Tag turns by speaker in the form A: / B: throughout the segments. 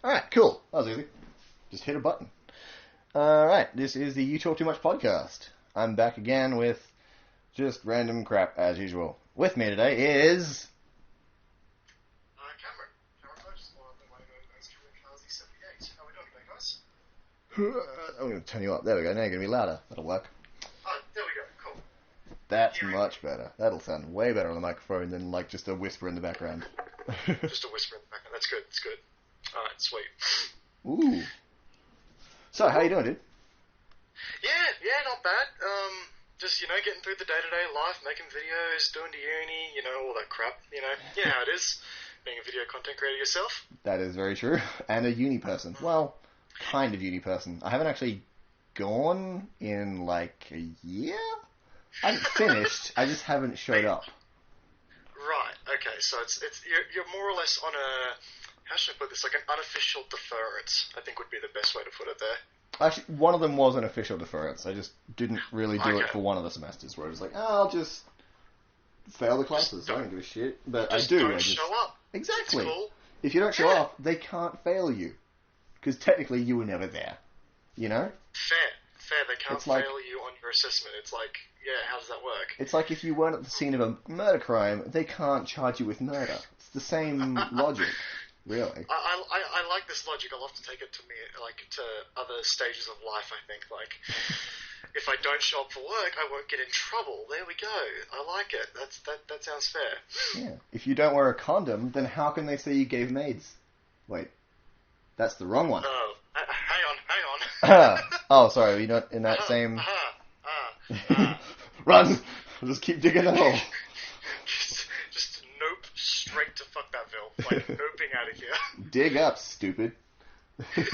A: Alright, cool. That was easy. Just hit a button. Alright, this is the You Talk Too Much podcast. I'm back again with just random crap as usual. With me today is...
B: Cameron. Cameron Burgess, or otherwise known as Cameron Carsey 78. How are we doing today, guys?
A: I'm going to turn you up. There we go. Now you're going to be louder. That'll work.
B: There we go. Cool.
A: That's much better. That'll sound way better on the microphone than like just a whisper in the background.
B: Just a whisper in the background. That's good. That's good. Alright, sweet.
A: Ooh. So, how you doing, dude?
B: Yeah, not bad. Just, getting through the day-to-day life, making videos, doing the uni, all that crap, You know how it is, being a video content creator yourself.
A: That is very true. And a uni person. Well, kind of uni person. I haven't actually gone in like a year? I haven't finished. I just haven't showed up.
B: Right, okay, so you're more or less on a, how should I put this, like an unofficial deference, I think would be the best way to put it there.
A: Actually, one of them was an official deference. I just didn't really do it for one of the semesters where I was like, I'll just fail the classes. I don't give a shit. But I do.
B: Don't show up.
A: Exactly.
B: It's cool.
A: If you don't show up, they can't fail you. Because technically you were never there. You know?
B: Fair. They can't fail you on your assessment. It's like, how does that work?
A: It's like if you weren't at the scene of a murder crime, they can't charge you with murder. It's the same logic. Really?
B: I like this logic. I'll have to take it to to other stages of life, I think. Like, if I don't show up for work, I won't get in trouble. There we go. I like it. That sounds fair.
A: Yeah. If you don't wear a condom, then how can they say you gave AIDS? Wait. That's the wrong one.
B: Oh, hang on.
A: Oh, sorry. You're not in that same... Run! I'll just keep digging the hole.
B: Just nope straight to Fuckbatville. Like, noping out of here.
A: Dig up, stupid. It's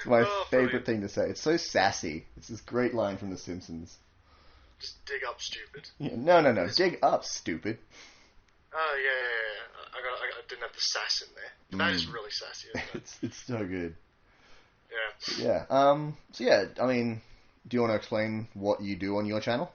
A: my favorite thing to say. It's so sassy. It's this great line from The Simpsons.
B: Just dig up, stupid.
A: Yeah, no. Dig up, stupid.
B: Oh, yeah. I didn't have the sass in there. That is really sassy, isn't it?
A: It's so good.
B: Yeah.
A: Yeah. I mean, do you want to explain what you do on your channel?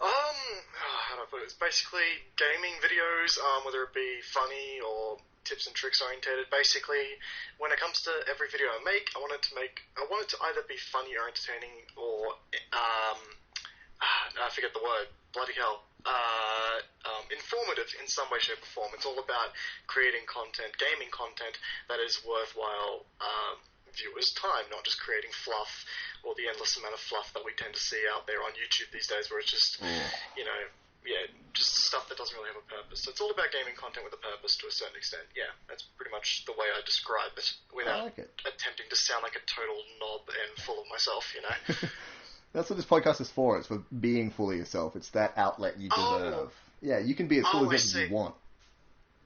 B: How do I put it? It's basically gaming videos, whether it be funny or tips and tricks orientated. Basically, when it comes to every video I make, I want it to either be funny or entertaining, or I forget the word. Bloody hell. Informative in some way, shape, or form. It's all about creating content, gaming content that is worthwhile viewers' time, not just creating fluff or the endless amount of fluff that we tend to see out there on YouTube these days, where it's just, just stuff that doesn't really have a purpose. So it's all about gaming content with a purpose to a certain extent. Yeah, that's pretty much the way I describe it, without attempting to sound like a total knob and full of myself,
A: That's what this podcast is for. It's for being fully yourself. It's that outlet you deserve. Yeah, you can be as full as you want.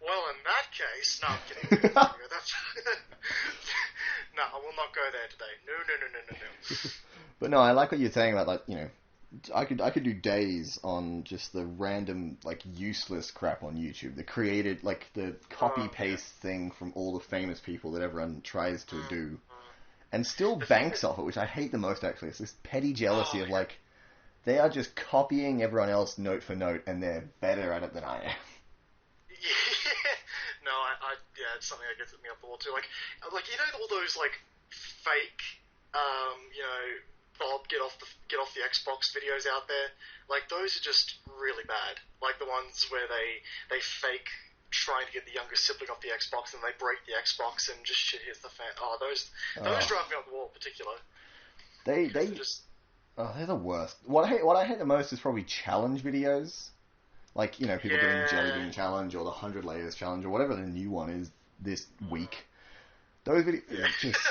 B: Well, in that case, no, I'm kidding. No, I will not go there today. No.
A: But no, I like what you're saying about, I could do days on just the random, useless crap on YouTube. The created, the copy-paste thing from all the famous people that everyone tries to do. And still banks off it, which I hate the most, actually. It's this petty jealousy of, they are just copying everyone else note for note, and they're better at it than I am.
B: No, it's something that gets me up the wall, too. All those, fake, Bob, get off the Xbox videos out there? Those are just really bad. The ones where they fake trying to get the younger sibling off the Xbox and they break the Xbox and just shit hits the fan. Oh, those drive me up the wall in particular.
A: They're the worst. What I hate the most is probably challenge videos. People doing Jelly Bean Challenge or the 100 Layers Challenge or whatever the new one is this week. Those videos just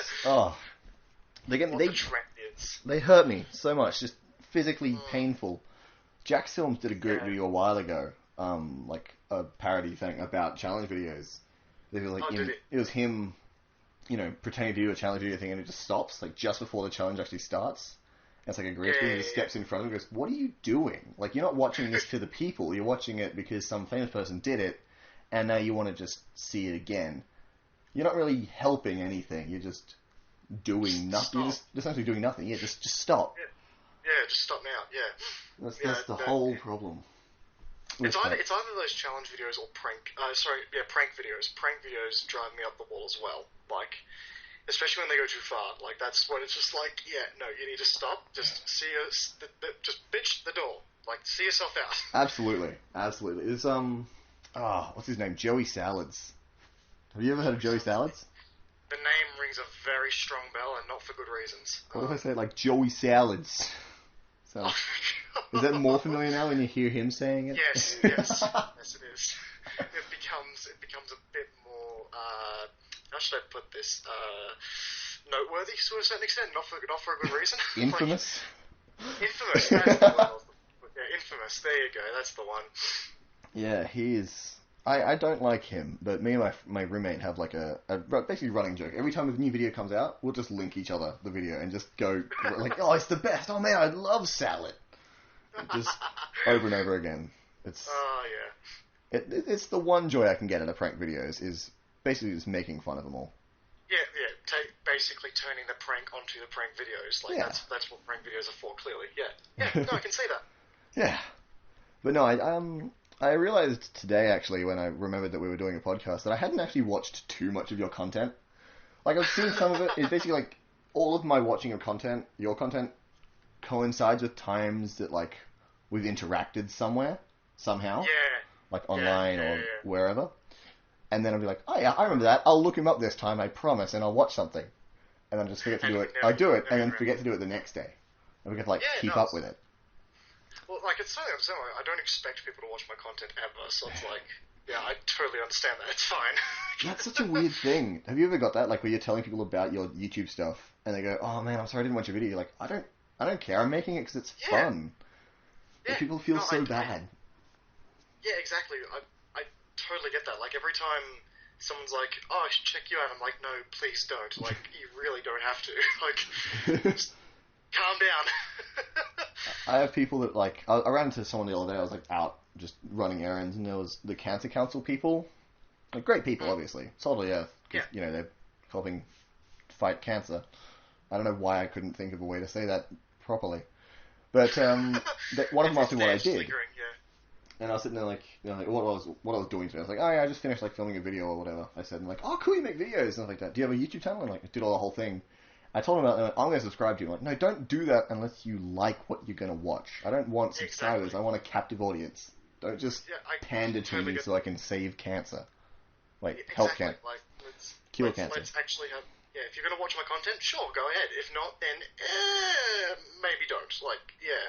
A: they hurt me so much, just physically painful. Jack Films did a great video a while ago. A parody thing about challenge videos. It was him, pretending to do a challenge video thing, and it just stops, just before the challenge actually starts. And it's like a green screen, and he steps in front of him and goes, "What are you doing? You're not watching this to the people, you're watching it because some famous person did it, and now you want to just see it again. You're not really helping anything, you're just doing nothing. You're just essentially doing nothing. Yeah, just stop.
B: Yeah, just stop now, yeah.
A: That's the whole problem.
B: It's either those challenge videos or prank videos. Prank videos drive me up the wall as well. Like, especially when they go too far. Like, that's when it's just like, yeah, no, you need to stop. Just just bitch the door. Like, see yourself out.
A: Absolutely. There's what's his name? Joey Salads. Have you ever heard of Joey Salads?
B: The name rings a very strong bell, and not for good reasons.
A: What if I say like Joey Salads? So, is that more familiar now when you hear him saying it?
B: Yes, it is. It becomes a bit more. How should I put this? Noteworthy to a certain extent, not for a good reason.
A: Infamous.
B: Infamous. That's the word. Yeah, infamous. There you go. That's the one.
A: Yeah, he is. I don't like him, but me and my roommate have like a basically running joke. Every time a new video comes out, we'll just link each other the video and just go like, oh, it's the best. Oh man, I love salad. Just over and over again. It's it's the one joy I can get out of prank videos is basically just making fun of them all.
B: Yeah. Basically turning the prank onto the prank videos. Like that's what prank videos are for. Clearly, yeah. No, I can see that.
A: Yeah, but no, I realized today, actually, when I remembered that we were doing a podcast, that I hadn't actually watched too much of your content. Like, I've seen some of it. It's basically like all of my watching of content, your content, coincides with times that, like, we've interacted somewhere, somehow.
B: Yeah.
A: Like, online or wherever. And then I'll be like, oh, yeah, I remember that. I'll look him up this time, I promise, and I'll watch something. And then I just forget to do it. I do it, and then forget to do it the next day. And we get to, like, keep up with it.
B: Well, like, it's something I'm saying. I don't expect people to watch my content ever, so it's like, yeah, I totally understand that. It's fine.
A: That's such a weird thing. Have you ever got that? Like, where you're telling people about your YouTube stuff, and they go, oh man, I'm sorry I didn't watch your video. You're like, I don't care. I'm making it because it's fun. Yeah. But people feel so bad.
B: Yeah, exactly. I totally get that. Like, every time someone's like, oh, I should check you out, I'm like, no, please don't. Like, you really don't have to. Like, just calm down.
A: I have people that, like, I ran into someone the other day. I was, like, out just running errands, and there was the Cancer Council people. Like, great people, obviously. Salt of the earth. Because, you know, they're helping fight cancer. I don't know why I couldn't think of a way to say that properly. But one of them asked me what I did. And I was sitting there, like, you know, like what I was doing today. I was like, oh, yeah, I just finished, like, filming a video or whatever. I said, and like, oh, cool, you make videos. And stuff like that. Do you have a YouTube channel? And, like, I did all the whole thing. I told him about it, I'm going to subscribe to you. I'm like, no, don't do that unless you like what you're going to watch. I don't want subscribers. I want a captive audience. Don't just pander to me so I can save cancer. Like, help cancer.
B: Like,
A: cure cancer.
B: Let's actually have... Yeah, if you're going to watch my content, sure, go ahead. If not, then maybe don't. Like, yeah.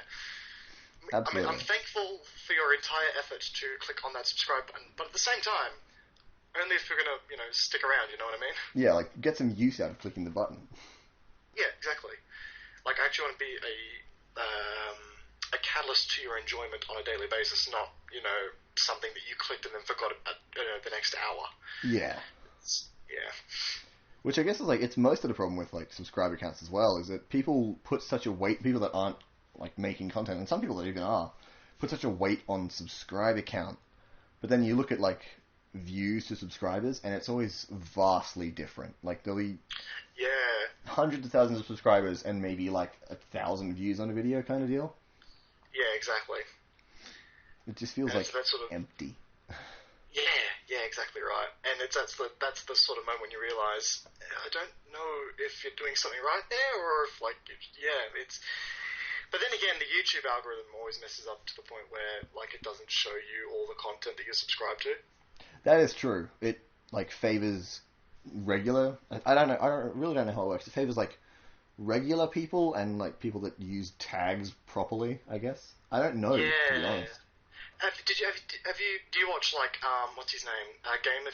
A: Absolutely.
B: I mean, I'm thankful for your entire effort to click on that subscribe button, but at the same time, only if you're going to, you know, stick around, you know what I mean?
A: Yeah, like, get some use out of clicking the button. Yeah,
B: exactly. Like, I actually want to be a catalyst to your enjoyment on a daily basis, not, you know, something that you clicked and then forgot about the next hour.
A: Yeah.
B: Yeah.
A: Which I guess is, like, it's most of the problem with, like, subscriber counts as well, is that people put such a weight, people that aren't, like, making content, and some people that even are, put such a weight on subscriber count. But then you look at, like, views to subscribers, and it's always vastly different. Like, there'll be hundreds of thousands of subscribers and maybe, like, 1,000 views on a video kind of deal.
B: Yeah, exactly.
A: It just feels, like, empty.
B: Yeah, exactly right. And that's the sort of moment when you realise, I don't know if you're doing something right there, or if, like, it's... But then again, the YouTube algorithm always messes up to the point where, like, it doesn't show you all the content that you're subscribed to.
A: That is true. It, like, favors regular... I really don't know how it works. It favors, like, regular people and, like, people that use tags properly, I guess. I don't know, to be honest.
B: Do you watch, like, what's his name? Game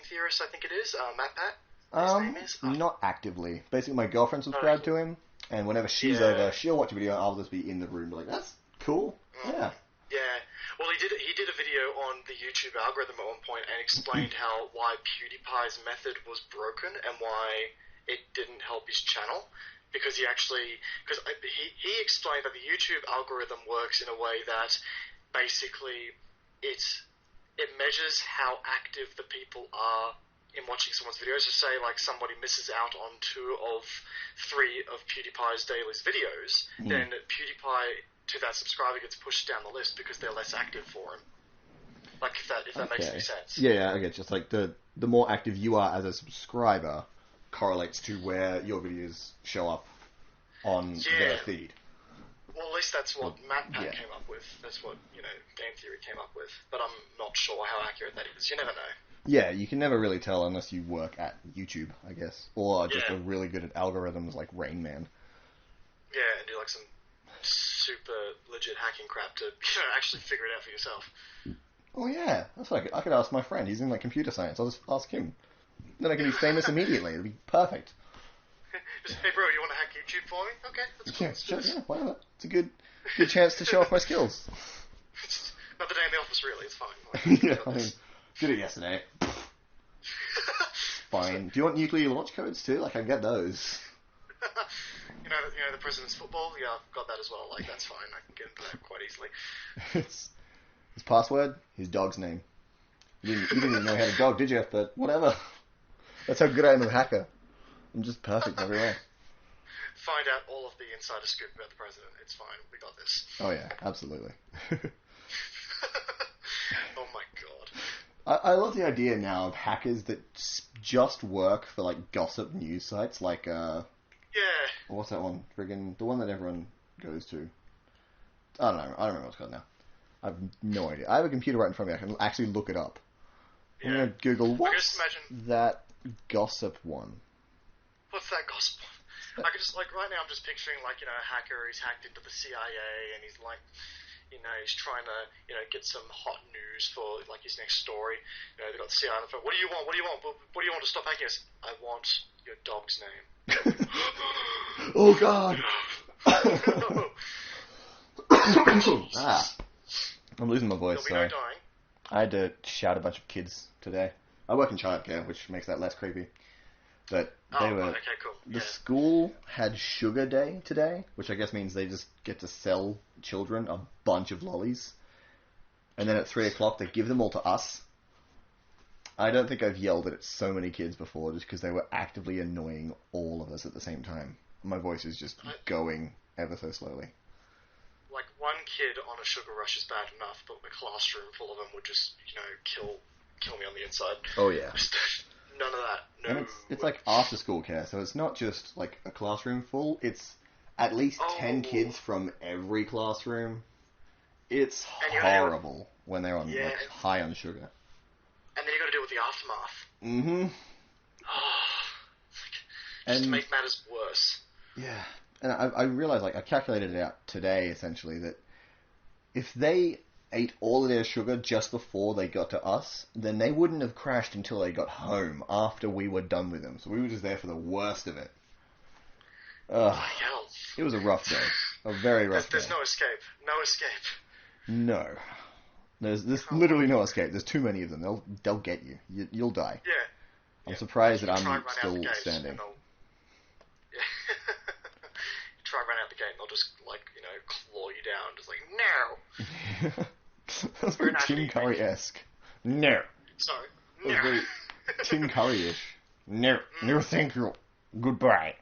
B: Theorist, I think it is, MatPat? His name is?
A: Not actively. Basically, my girlfriend subscribed to him, and whenever she's over, she'll watch a video, and I'll just be in the room, like, that's cool. Yeah.
B: Yeah. Well, he did a video on the YouTube algorithm at one point and explained why PewDiePie's method was broken and why it didn't help his channel. Because he explained that the YouTube algorithm works in a way that basically it measures how active the people are in watching someone's videos. So say, like, somebody misses out on 2 of 3 of PewDiePie's daily videos, then PewDiePie to that subscriber gets pushed down the list because they're less active for him. Like, if that makes any sense.
A: Yeah, I get just like the more active you are as a subscriber correlates to where your videos show up on their feed.
B: Well, at least that's what MatPat came up with. That's what, Game Theory came up with. But I'm not sure how accurate that is. You never know.
A: Yeah, you can never really tell unless you work at YouTube, I guess. Or just are really good at algorithms like Rain Man.
B: Yeah, and do like some super legit hacking crap to actually figure it out for yourself.
A: Oh yeah, that's what I could ask my friend. He's in like computer science. I'll just ask him. Then I can be famous immediately. It'll be perfect.
B: Just, hey bro, you want to hack YouTube for me? Okay, that's cool.
A: Yeah, whatever. It's a good chance to show off my skills.
B: It's another day in the office, really. It's fine.
A: Yeah, I mean, did it yesterday. Fine. Do you want nuclear launch codes too? Like, I can get those.
B: you know the president's football. Yeah, I've got that as well. Like, that's fine. I can get into that quite easily.
A: His password, his dog's name. You didn't even know how to dog, did you? But whatever. That's how good I am as a hacker. I'm just perfect everywhere.
B: Find out all of the insider scoop about the president. It's fine. We got this.
A: Oh yeah, absolutely.
B: Oh my god.
A: I love the idea now of hackers that just work for like gossip news sites, like what's that one? Friggin' the one that everyone goes to. I don't know. I don't remember what it's called now. I have no idea. I have a computer right in front of me. I can actually look it up. I'm gonna Google what's that gossip one.
B: What's that gossip one? I can just, like, right now I'm just picturing, like, a hacker who's hacked into the CIA and he's, like, he's trying to, get some hot news for, like, his next story. They've got the CIA on the phone. What do you want? What do you want? What do you want to stop hacking us? I want your dog's name.
A: Oh, God. I'm losing my voice,
B: There'll be no dying.
A: I had to shout a bunch of kids today. I work in childcare, which makes that less creepy. But they were.
B: Okay, cool.
A: The school had Sugar Day today, which I guess means they just get to sell children a bunch of lollies. And then at 3 o'clock, they give them all to us. I don't think I've yelled at so many kids before just because they were actively annoying all of us at the same time. My voice is just going ever so slowly.
B: Like, one kid on a sugar rush is bad enough, but a classroom full of them would just, kill me on the inside.
A: Oh, yeah.
B: None of that. No.
A: And it's like after school care, so it's not just like a classroom full, it's at least 10 kids from every classroom. It's horrible when they're on like, high on sugar.
B: And then you got to deal with the aftermath.
A: Mm-hmm.
B: Just to make matters worse.
A: Yeah. And I realized, like, I calculated it out today, essentially, that if they ate all of their sugar just before they got to us, then they wouldn't have crashed until they got home after we were done with them. So we were just there for the worst of it. It was a rough day. A very rough day.
B: There's no escape. No escape.
A: No. There's literally no escape. There's too many of them. They'll get you. You'll die.
B: Yeah.
A: I'm surprised that I'm still standing.
B: Try and run out the gate and they'll just, like, claw you down. Just like, no!
A: That's very Tim Curry-esque. No.
B: Sorry.
A: No. That was very Tim Curry-ish. No. No, thank you. Goodbye.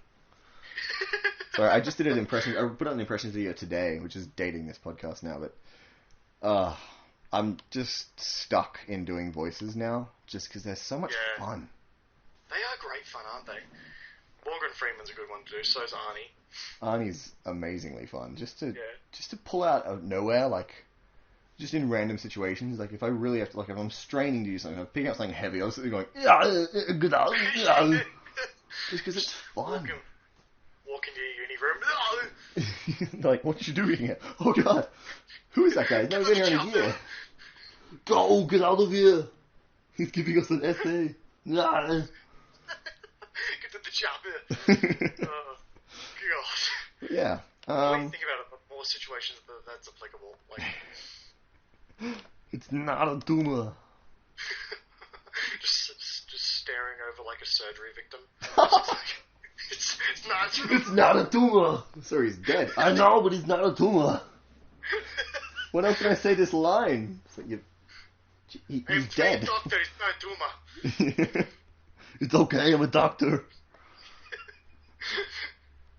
A: Sorry, I just did an impression. I put out an impression video today, which is dating this podcast now, but I'm just stuck in doing voices now, just because they're so much fun.
B: They are great fun, aren't they? Morgan Freeman's a good one to do, so is Arnie.
A: Arnie's amazingly fun. Just to pull out of nowhere, like, just in random situations, like, if I really have to, like, if I'm straining to do something, I'm picking up something heavy, I'm sitting going, just because it's fun.
B: Walk into your uni room.
A: Like, what you doing here? Oh, God. Who is that guy? He's never been here in a year. Go, get out of here. He's giving us an essay.
B: Get to the chopper. Oh, God.
A: Yeah.
B: What do you think about it? More situations that's applicable. Like,
A: it's not a tumor.
B: just staring over like a surgery victim. It's not true.
A: It's not a tumor. Sorry, he's dead. I know, but he's not a tumor. When else can I say this line? It's like he's dead.
B: Doctor, it's not a tumor.
A: It's okay, I'm a doctor.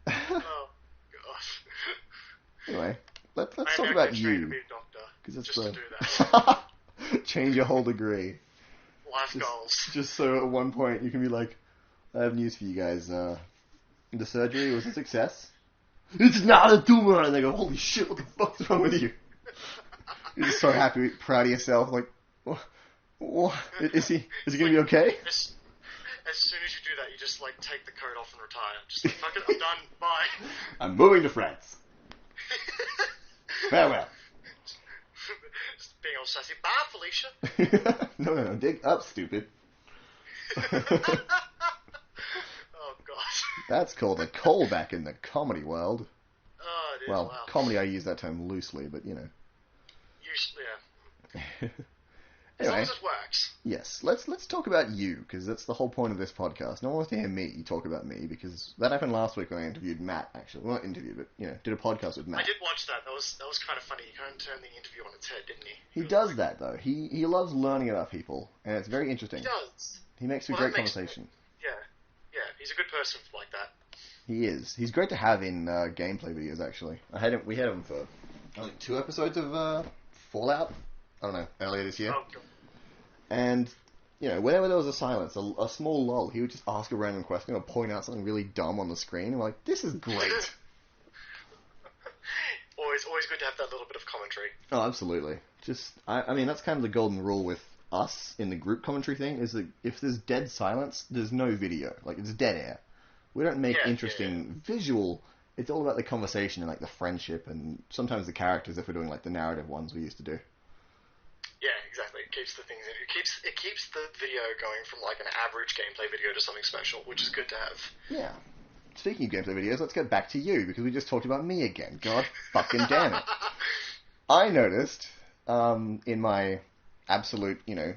B: Oh, gosh.
A: Anyway, let's talk about you.
B: To be a doctor,
A: Cause
B: just to do that.
A: Change your whole degree.
B: Life goals.
A: Just so at one point you can be like, I have news for you guys. The surgery was a success. It's not a tumor! And they go, holy shit, what the fuck's wrong with you? You're just so happy, proud of yourself. Like, what? Is he gonna be okay?
B: As soon as you do that, you just, like, take the coat off and retire. Just like, fuck it, I'm done, bye.
A: I'm moving to France. Farewell.
B: Just being all sassy. Bye, Felicia.
A: No, dig up, stupid.
B: Oh, God.
A: That's called a callback in the comedy world.
B: Oh, it is,
A: Well,
B: wow.
A: comedy, I use that term loosely, but, you know.
B: Yeah. As long
A: Anyway,
B: as it works.
A: yes, let's talk about you, because that's the whole point of this podcast. No one wants to hear me talk about me, because that happened last week when I interviewed Matt, actually. Well, not interviewed, but, you know, did a podcast with Matt.
B: I did watch that. That was kind of funny. He kind of turned the interview on its head, didn't he?
A: He does that, though. He loves learning about people, and it's very interesting.
B: He does.
A: He makes for great conversation.
B: Yeah, he's a good person like that.
A: He is. He's great to have in gameplay videos, actually. We had him for, I think, 2 episodes of Fallout, I don't know, earlier this year.
B: Oh, God.
A: And, you know, whenever there was a silence, a small lull, he would just ask a random question or point out something really dumb on the screen. And we're like, this is great.
B: always good to have that little bit of commentary.
A: Oh, absolutely. I mean, that's kind of the golden rule with us in the group commentary thing, is that if there's dead silence, there's no video. Like, it's dead air. We don't make interesting visual. It's all about the conversation and, like, the friendship and sometimes the characters if we're doing, like, the narrative ones we used to do.
B: Yeah, exactly. It keeps the things in. It keeps the video going from like an average gameplay video to something special, which is good to have.
A: Yeah. Speaking of gameplay videos, let's get back to you, because we just talked about me again. God fucking damn it. I noticed, in my absolute, you know,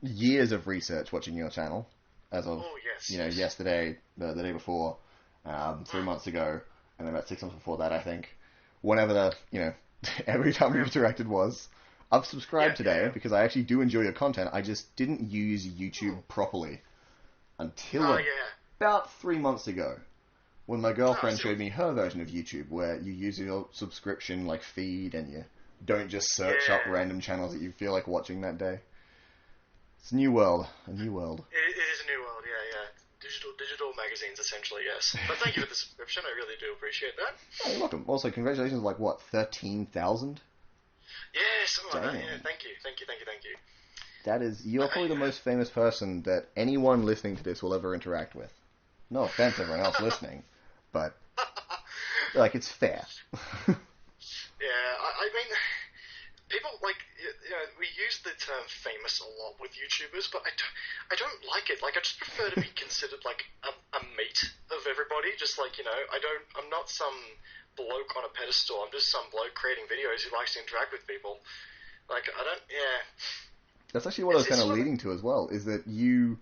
A: years of research watching your channel, as of, yesterday, the day before, 3 months ago, and then about 6 months before that, I think, whenever every time we interacted was, I've subscribed today because I actually do enjoy your content. I just didn't use YouTube properly until about 3 months ago, when my girlfriend showed me her version of YouTube, where you use your subscription like feed and you don't just search up random channels that you feel like watching that day. It's a new world.
B: It is a new world. Yeah. Digital magazines, essentially. Yes. But thank you for the subscription. I really do appreciate that.
A: Oh, you're welcome. Also, congratulations. Like what, 13,000?
B: Yeah, something like that. Yeah, thank you.
A: That is, you're probably the most famous person that anyone listening to this will ever interact with. No offense to everyone else listening, but, like, it's fair.
B: Yeah, I mean, people, like, you know, we use the term famous a lot with YouTubers, but I don't like it. Like, I just prefer to be considered, like, a mate of everybody. Just like, you know, I'm not some bloke on a pedestal. I'm just some bloke creating videos who likes to interact with people. Like,
A: That's actually what I was kind of leading to as well, is that you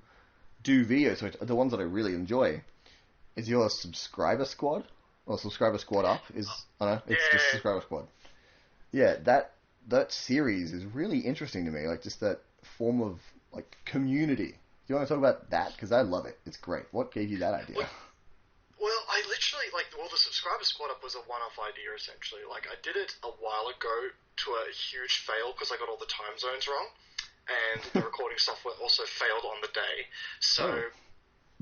A: do videos, which are the ones that I really enjoy. Is your subscriber squad? Or subscriber squad up? Just subscriber squad. Yeah, that series is really interesting to me. Like, just that form of, like, community. Do you want to talk about that? Because I love it. It's great. What gave you that idea?
B: Well, I literally, like, the subscriber squad up was a one-off idea, essentially. Like, I did it a while ago to a huge fail because I got all the time zones wrong, and the recording software also failed on the day. So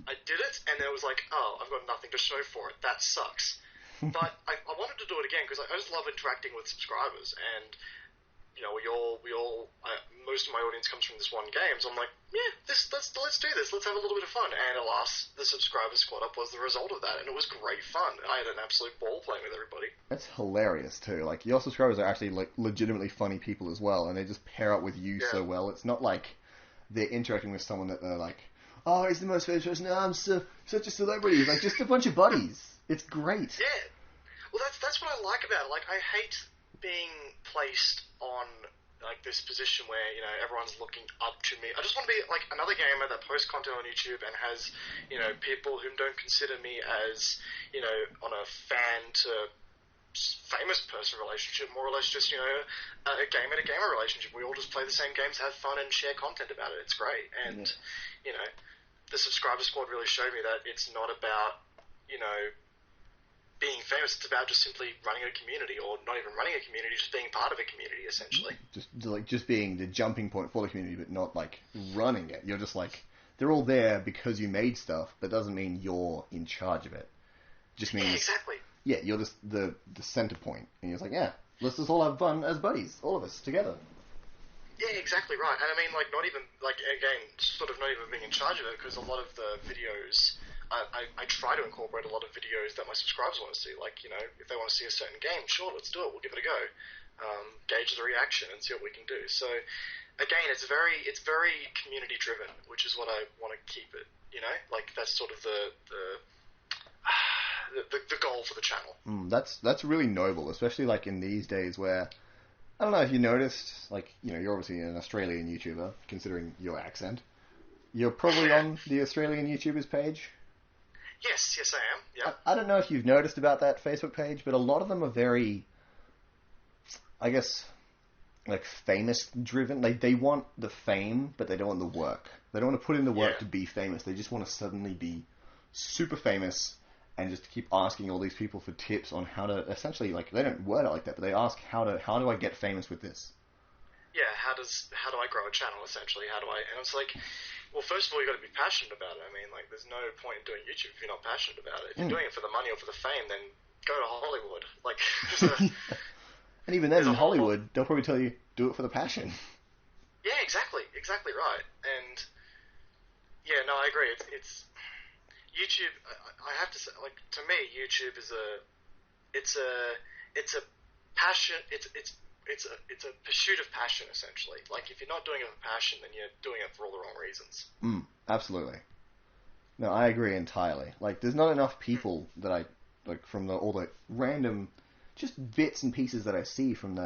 B: I did it, and it was like, oh, I've got nothing to show for it. That sucks. But I wanted to do it again because I just love interacting with subscribers, and you know, most of my audience comes from this one game, so I'm like, yeah, let's do this, let's have a little bit of fun. And alas, the subscriber squad up was the result of that, and it was great fun. I had an absolute ball playing with everybody.
A: That's hilarious too. Like, your subscribers are actually, like, legitimately funny people as well, and they just pair up with you so well. It's not like they're interacting with someone that they're like, oh, he's the most famous person. No, I'm such a celebrity. It's like just a bunch of buddies. It's great.
B: Yeah. Well, that's what I like about it. Like, I hate being placed on, like, this position where, you know, everyone's looking up to me. I just want to be, like, another gamer that posts content on YouTube and has, you know, people who don't consider me as, you know, on a fan to famous person relationship, more or less just, you know, a gamer to gamer relationship. We all just play the same games, have fun, and share content about it. It's great. And, you know, the subscriber squad really showed me that it's not about, you know, being famous. It's about just simply running a community, or not even running a community, just being part of a community, essentially.
A: Just being the jumping point for the community, but not like running it. You're just like, they're all there because you made stuff, but doesn't mean you're in charge of it. Just means,
B: yeah, exactly.
A: Yeah, you're just the center point, and you're just like, yeah, let's just all have fun as buddies, all of us together.
B: Yeah, exactly right. And I mean, like, not even, like, again, sort of not even being in charge of it, because a lot of the videos, I try to incorporate a lot of videos that my subscribers want to see. Like, you know, if they want to see a certain game, sure, let's do it, we'll give it a go. Gauge the reaction and see what we can do. So, again, it's very community driven, which is what I want to keep it, you know? Like, that's sort of the goal for the channel.
A: That's really noble, especially, like, in these days where, I don't know if you noticed, like, you know, you're obviously an Australian YouTuber, considering your accent. You're probably on the Australian YouTubers page?
B: Yes, I am, yeah.
A: I don't know if you've noticed about that Facebook page, but a lot of them are very, I guess, like, famous-driven. Like, they want the fame, but they don't want the work. They don't want to put in the work to be famous. They just want to suddenly be super famous and just keep asking all these people for tips on how to, essentially, like, they don't word it like that, but they ask, how do I get famous with this?
B: Yeah, how do I grow a channel, essentially? And it's like, well, first of all, you got to be passionate about it. I mean, like, there's no point in doing YouTube if you're not passionate about it. If you're doing it for the money or for the fame, then go to Hollywood. Like,
A: and even then, in Hollywood, they'll probably tell you, do it for the passion.
B: Yeah, exactly right. And yeah, no, I agree. It's YouTube. I have to say, like, to me, YouTube is it's a passion. It's a pursuit of passion, essentially. Like, if you're not doing it with passion, then you're doing it for all the wrong reasons.
A: Absolutely. No, I agree entirely. Like, there's not enough people that I, like, from all the random, just bits and pieces that I see from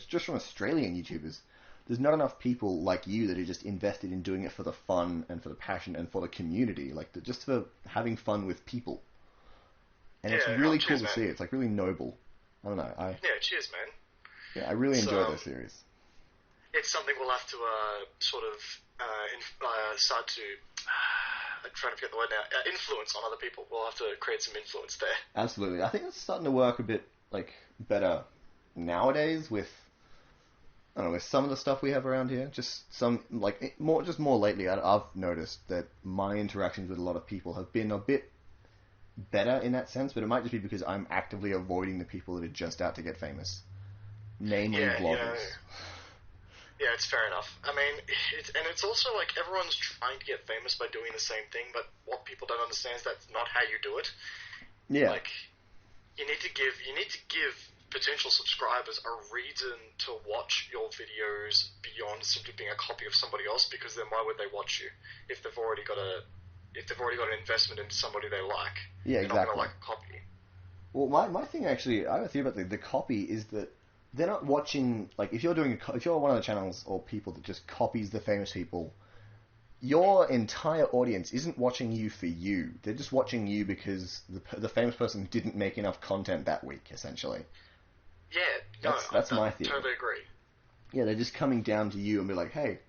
A: just from Australian YouTubers, there's not enough people like you that are just invested in doing it for the fun and for the passion and for the community, like, just for having fun with people. And it's really cool to see. It's, like, really noble. I don't know.
B: Yeah, cheers, man.
A: Yeah, I really enjoy this series.
B: It's something we'll have to sort of start to. I'm trying to forget the word now. Influence on other people. We'll have to create some influence there.
A: Absolutely. I think it's starting to work a bit, like, better nowadays with, I don't know, with some of the stuff we have around here. Just some, like, more lately, I've noticed that my interactions with a lot of people have been a bit better in that sense, but it might just be because I'm actively avoiding the people that are just out to get famous. Namely vloggers.
B: Yeah, it's fair enough. I mean, it's also like everyone's trying to get famous by doing the same thing, but what people don't understand is that's not how you do it.
A: Yeah.
B: Like, you need to give potential subscribers a reason to watch your videos beyond simply being a copy of somebody else, because then why would they watch you if they've already got an investment into somebody they like?
A: Yeah, exactly.
B: They're not going to like a copy.
A: Well, my thing actually, I have a theory about the copy is that they're not watching, like, if you're one of the channels or people that just copies the famous people, your entire audience isn't watching you for you. They're just watching you because the famous person didn't make enough content that week, essentially.
B: Yeah,
A: that's my theory.
B: I totally agree.
A: Yeah, they're just coming down to you and be like, hey,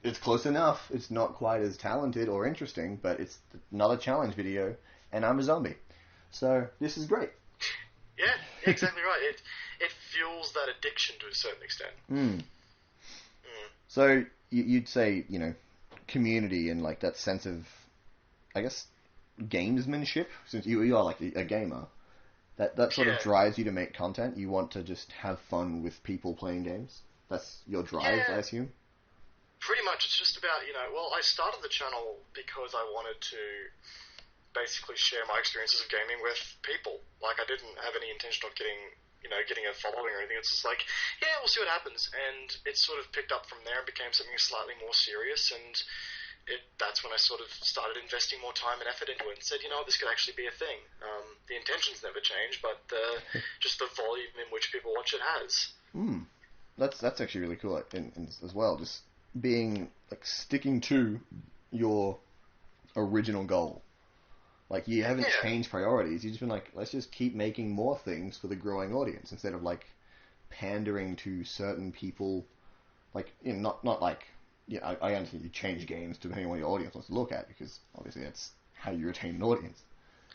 A: it's close enough. It's not quite as talented or interesting, but it's another challenge video, and I'm a zombie. So this is great.
B: Yeah, exactly right. It fuels that addiction to a certain extent.
A: So you'd say, you know, community and, like, that sense of, I guess, gamesmanship, since you are, like, a gamer, that sort of drives you to make content. You want to just have fun with people playing games. That's your drive, I assume?
B: Pretty much. It's just about, well, I started the channel because I wanted to basically share my experiences of gaming with people. Like, I didn't have any intention of getting a following or anything. It's just like, yeah, we'll see what happens. And it sort of picked up from there and became something slightly more serious. And that's when I sort of started investing more time and effort into it and said, this could actually be a thing. The intentions never change, but just the volume in which people watch it has.
A: That's actually really cool as well. Just being, like, sticking to your original goal. Like, you haven't changed priorities. You've just been like, let's just keep making more things for the growing audience instead of, like, pandering to certain people. Like, not like, I understand you change games depending on what your audience wants to look at, because obviously that's how you retain an audience.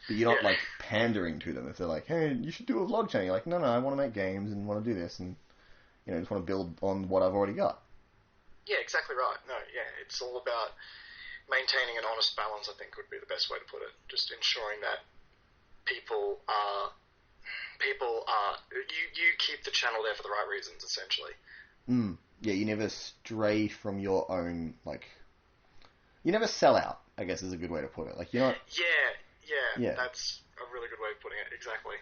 A: But you're not like pandering to them. If they're like, hey, you should do a vlog channel, you're like, no, I want to make games and want to do this, and just want to build on what I've already got.
B: Yeah, exactly right. No, yeah, it's all about maintaining an honest balance, I think would be the best way to put it. Just ensuring that people are you keep the channel there for the right reasons, essentially.
A: Yeah, you never stray from your own, like, you never sell out, I guess is a good way to put it. Like, you're not...
B: Yeah, that's a really good way of putting it, exactly.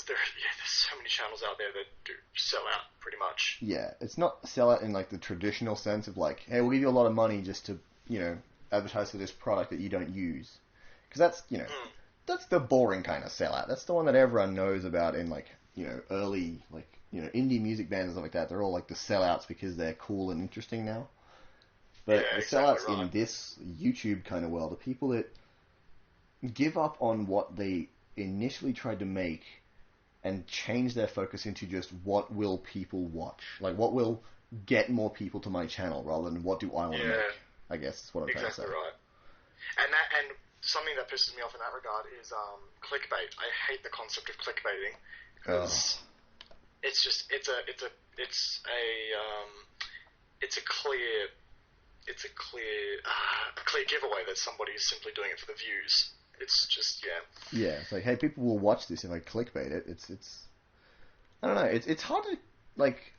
B: There's so many channels out there that do sell out, pretty much.
A: Yeah, it's not sell out in, like, the traditional sense of, like, hey, we'll give you a lot of money just to, advertise for this product that you don't use. Because that's, that's the boring kind of sellout. That's the one that everyone knows about in, like, early, like, indie music bands and stuff like that. They're all, like, the sellouts because they're cool and interesting now. But the sellouts in this YouTube kind of world are people that give up on what they initially tried to make and change their focus into just what will people watch. Like, what will get more people to my channel rather than what do I want to make, I guess is what I'm trying to say.
B: Exactly right. And something that pisses me off in that regard is clickbait. I hate the concept of clickbaiting because it's a clear giveaway that somebody is simply doing it for the views. It's just
A: yeah. It's like, hey, people will watch this if I clickbait it. It's I don't know. It's hard to like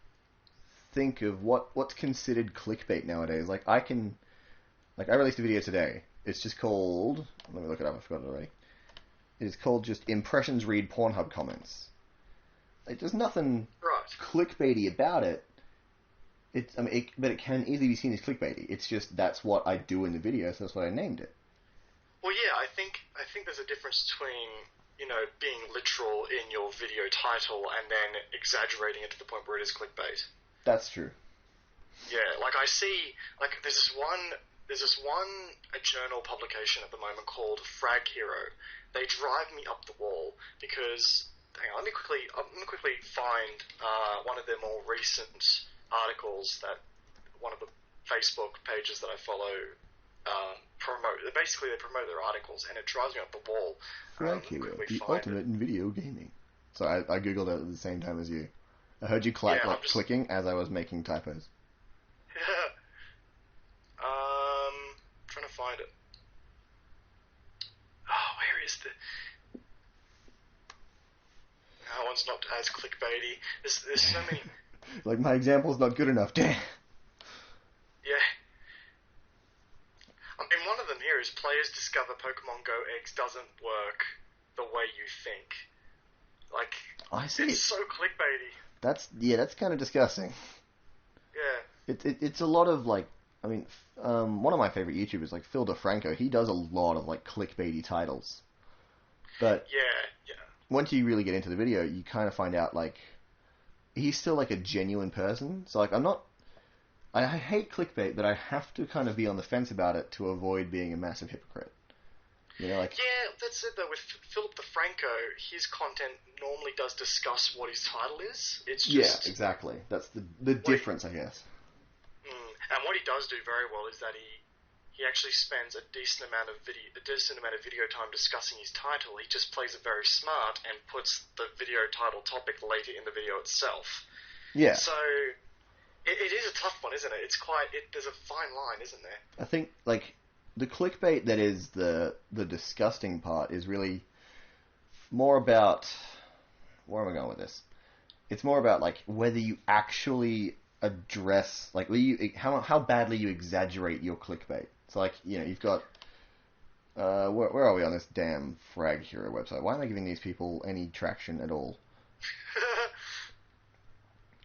A: think of what's considered clickbait nowadays. Like I released a video today. It's just called, let me look it up. I forgot it already. It is called just Impressions Read Pornhub Comments. Like, there's nothing clickbaity about it. But it can easily be seen as clickbaity. It's just that's what I do in the video, so that's what I named it.
B: Well, yeah, I think there's a difference between being literal in your video title and then exaggerating it to the point where it is clickbait.
A: That's true.
B: Yeah, like I see, like there's this one a journal publication at the moment called Frag Hero. They drive me up the wall because hang on, I'm gonna quickly find one of their more recent articles that one of the Facebook pages that I follow promote. Basically, they promote their articles, and it drives me up the wall.
A: Frag Hero, the ultimate in video gaming. So I googled it at the same time as you. I heard you clicking as I was making typos.
B: Trying to find it. Oh, where is the... That one's not as clickbaity. There's so many...
A: Like, my example's not good enough, damn.
B: Yeah. I mean, one of them here is players discover Pokemon Go eggs doesn't work the way you think. Like,
A: I see.
B: It's so clickbaity.
A: That's kind of disgusting.
B: Yeah.
A: It's a lot of, like, I mean, one of my favorite YouTubers, like Phil DeFranco, he does a lot of, like, clickbaity titles. But
B: yeah.
A: Once you really get into the video, you kind of find out, like, he's still, like, a genuine person. So, like, I hate clickbait, but I have to kind of be on the fence about it to avoid being a massive hypocrite.
B: Yeah, that's it, though. With Philip DeFranco, his content normally does discuss what his title is. It's just...
A: Yeah, exactly. That's the difference, I guess.
B: And what he does do very well is that he actually spends a decent amount of video time discussing his title. He just plays it very smart and puts the video title topic later in the video itself.
A: Yeah.
B: So it is a tough one, isn't it? There's a fine line, isn't there?
A: I think, like, the clickbait that is the disgusting part is really more about... Where am I going with this? It's more about, like, whether you actually address, like, how badly you exaggerate your clickbait. So, like, you've got... where are we on this damn Frag Hero website? Why am I giving these people any traction at all?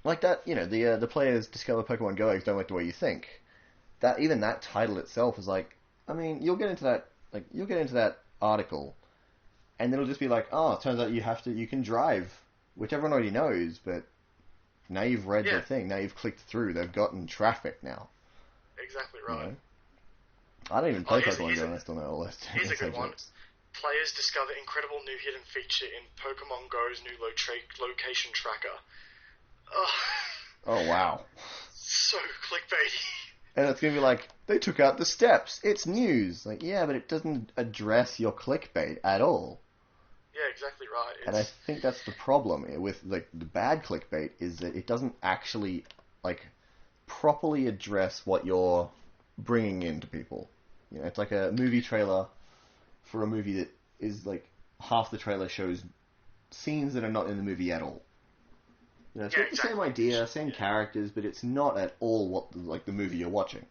A: Like that, the players discover Pokemon Go eggs don't work the way you think. Even that title itself is like, I mean, you'll get into that article, and it'll just be like, oh, it turns out you can drive, which everyone already knows, but now you've read the thing, now you've clicked through, they've gotten traffic now.
B: Exactly right.
A: I don't even play Pokemon Go, and I still know all this.
B: Here's a good one. Players discover incredible new hidden feature in Pokemon Go's new location tracker.
A: Oh, wow.
B: So clickbaity.
A: And it's going to be like, they took out the steps. It's news. Like, yeah, but it doesn't address your clickbait at all.
B: Yeah, exactly right.
A: And I think that's the problem with like the bad clickbait is that it doesn't actually like properly address what you're bringing into people. You know, it's like a movie trailer for a movie that is like half the trailer shows scenes that are not in the movie at all. You know, it's got the same idea, same characters, but it's not at all what the movie you're watching.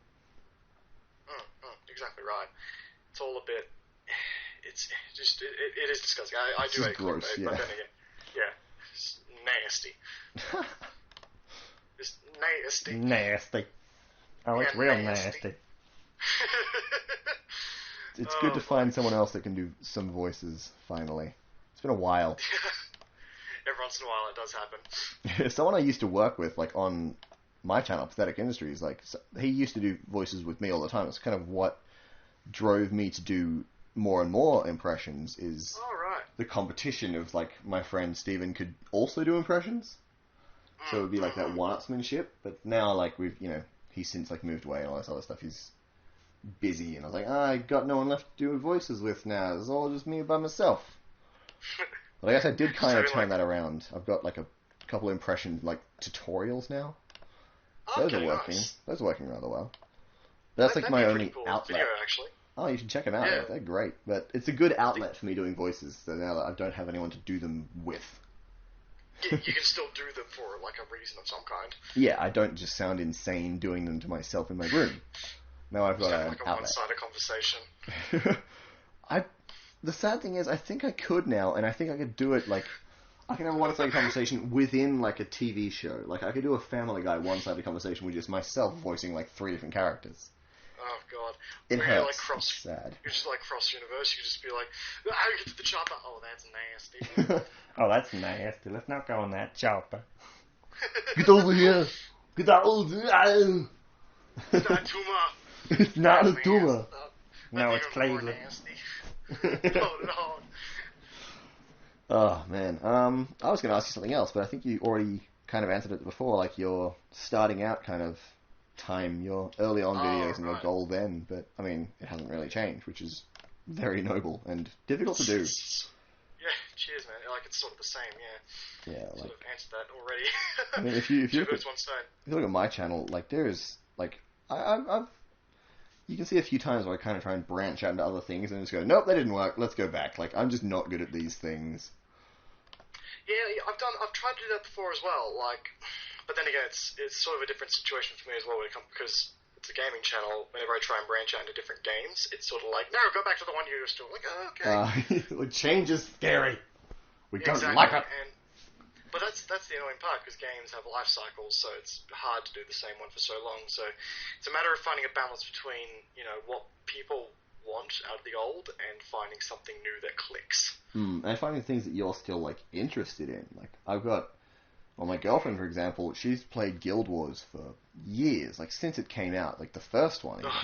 B: Exactly right. It's all a bit. It's just it is disgusting. I do hate
A: gross,
B: clickbait,
A: yeah.
B: but then again, yeah, it's nasty. It's nasty.
A: Nasty. Oh, it's real nasty. It's good to find someone else that can do some voices, finally. It's been a while.
B: Every once in a while it does happen.
A: Someone I used to work with, like, on my channel, Pathetic Industries, like, he used to do voices with me all the time. It's kind of what drove me to do more and more impressions is the competition of, like, my friend Steven could also do impressions. So it would be like that one-upsmanship. But now, like, he's since, like, moved away and all this other stuff. He's busy, and I was like, I got no one left to do voices with now. It's all just me by myself. But I guess I did kind of turn that around. I've got like a couple of impression like tutorials now. Those are working.
B: Nice.
A: Those are working rather well. But that's like my only outlet.
B: Video, actually.
A: Oh, you should check them out. Yeah. They're great. But it's a good outlet for me doing voices. So now that I don't have anyone to do them with.
B: You can still do them for like a reason of some kind.
A: Yeah, I don't just sound insane doing them to myself in my room. Now I've got an
B: like a
A: outlet.
B: one-sided conversation.
A: The sad thing is, I think I could now, and I think I could do it like I can have a one-sided conversation within like a TV show. Like I could do a Family Guy one-sided conversation with just myself voicing like 3 different characters.
B: Oh god,
A: it hurts.
B: Like
A: it's sad.
B: You're just like cross universe. You could just be like, how do you get to the chopper? Oh, that's nasty.
A: Oh, that's nasty. Let's not go on that chopper. Get over here. Get over here.
B: It's not a tumor.
A: It's not a tumor. No, it's Cleveland.
B: Oh, no.
A: Oh, man. I was going to ask you something else, but I think you already kind of answered it before, like your starting out kind of time, your early on videos and your goal then, but, I mean, it hasn't really changed, which is very noble and difficult to do.
B: Yeah, cheers, man. Like, it's sort of the same, yeah.
A: Yeah, like...
B: Sort of answered that already.
A: I mean, if you look at my channel, like, there's, like, I've you can see a few times where I kind of try and branch out into other things and just go, nope, that didn't work, let's go back. Like, I'm just not good at these things.
B: Yeah, I've tried to do that before as well, like, but then again, it's sort of a different situation for me as well when it comes, because it's a gaming channel. Whenever I try and branch out into different games, it's sort of like, no, go back to the one you used to. Like, oh, okay.
A: Change is scary. We don't like it.
B: But that's the annoying part, because games have life cycles, so it's hard to do the same one for so long. So it's a matter of finding a balance between, what people want out of the old and finding something new that clicks.
A: And finding things that you're still, like, interested in. Like, I've got... Well, my girlfriend, for example, she's played Guild Wars for years, like, since it came out, like, the first one.
B: Oh,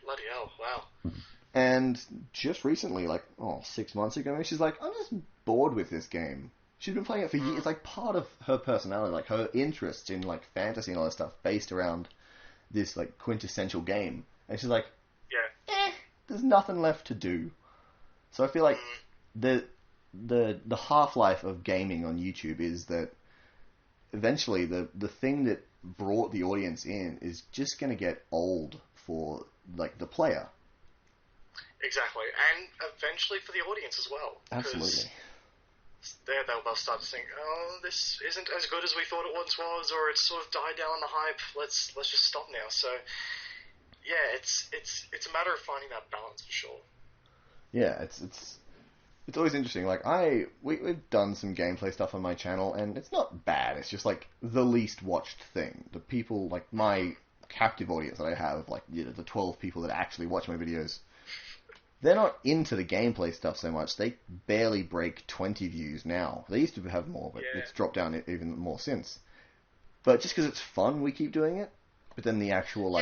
B: bloody hell, wow.
A: And just recently, like, 6 months ago, she's like, I'm just bored with this game. She's been playing it for years. It's like part of her personality, like her interest in like fantasy and all that stuff, based around this like quintessential game. And she's like, there's nothing left to do. So I feel like the half-life of gaming on YouTube is that eventually the thing that brought the audience in is just going to get old for like the player.
B: Exactly, and eventually for the audience as well.
A: Absolutely.
B: They'll start to think, oh, this isn't as good as we thought it once was, or it's sort of died down the hype. Let's just stop now. So, yeah, it's a matter of finding that balance for sure. Yeah,
A: it's always interesting. Like we've done some gameplay stuff on my channel, and it's not bad. It's just like the least watched thing. The people, like my captive audience that I have, like the 12 people that actually watch my videos. They're not into the gameplay stuff so much. They barely break 20 views now. They used to have more, but it's dropped down even more since. But just because it's fun, we keep doing it. But then the actual,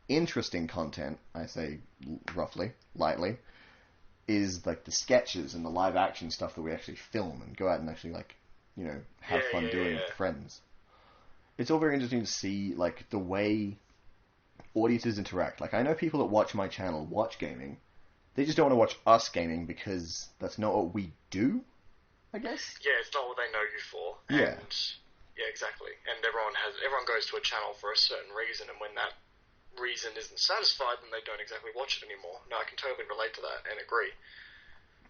A: interesting content, I say roughly, lightly, is, like, the sketches and the live-action stuff that we actually film and go out and actually, like, have fun doing with friends. It's all very interesting to see, like, the way audiences interact. Like, I know people that watch my channel watch gaming. They just don't want to watch us gaming because that's not what we do, I guess.
B: Yeah, it's not what they know you for.
A: Yeah.
B: And, yeah, exactly. And everyone goes to a channel for a certain reason, and when that reason isn't satisfied, then they don't exactly watch it anymore. No, I can totally relate to that and agree.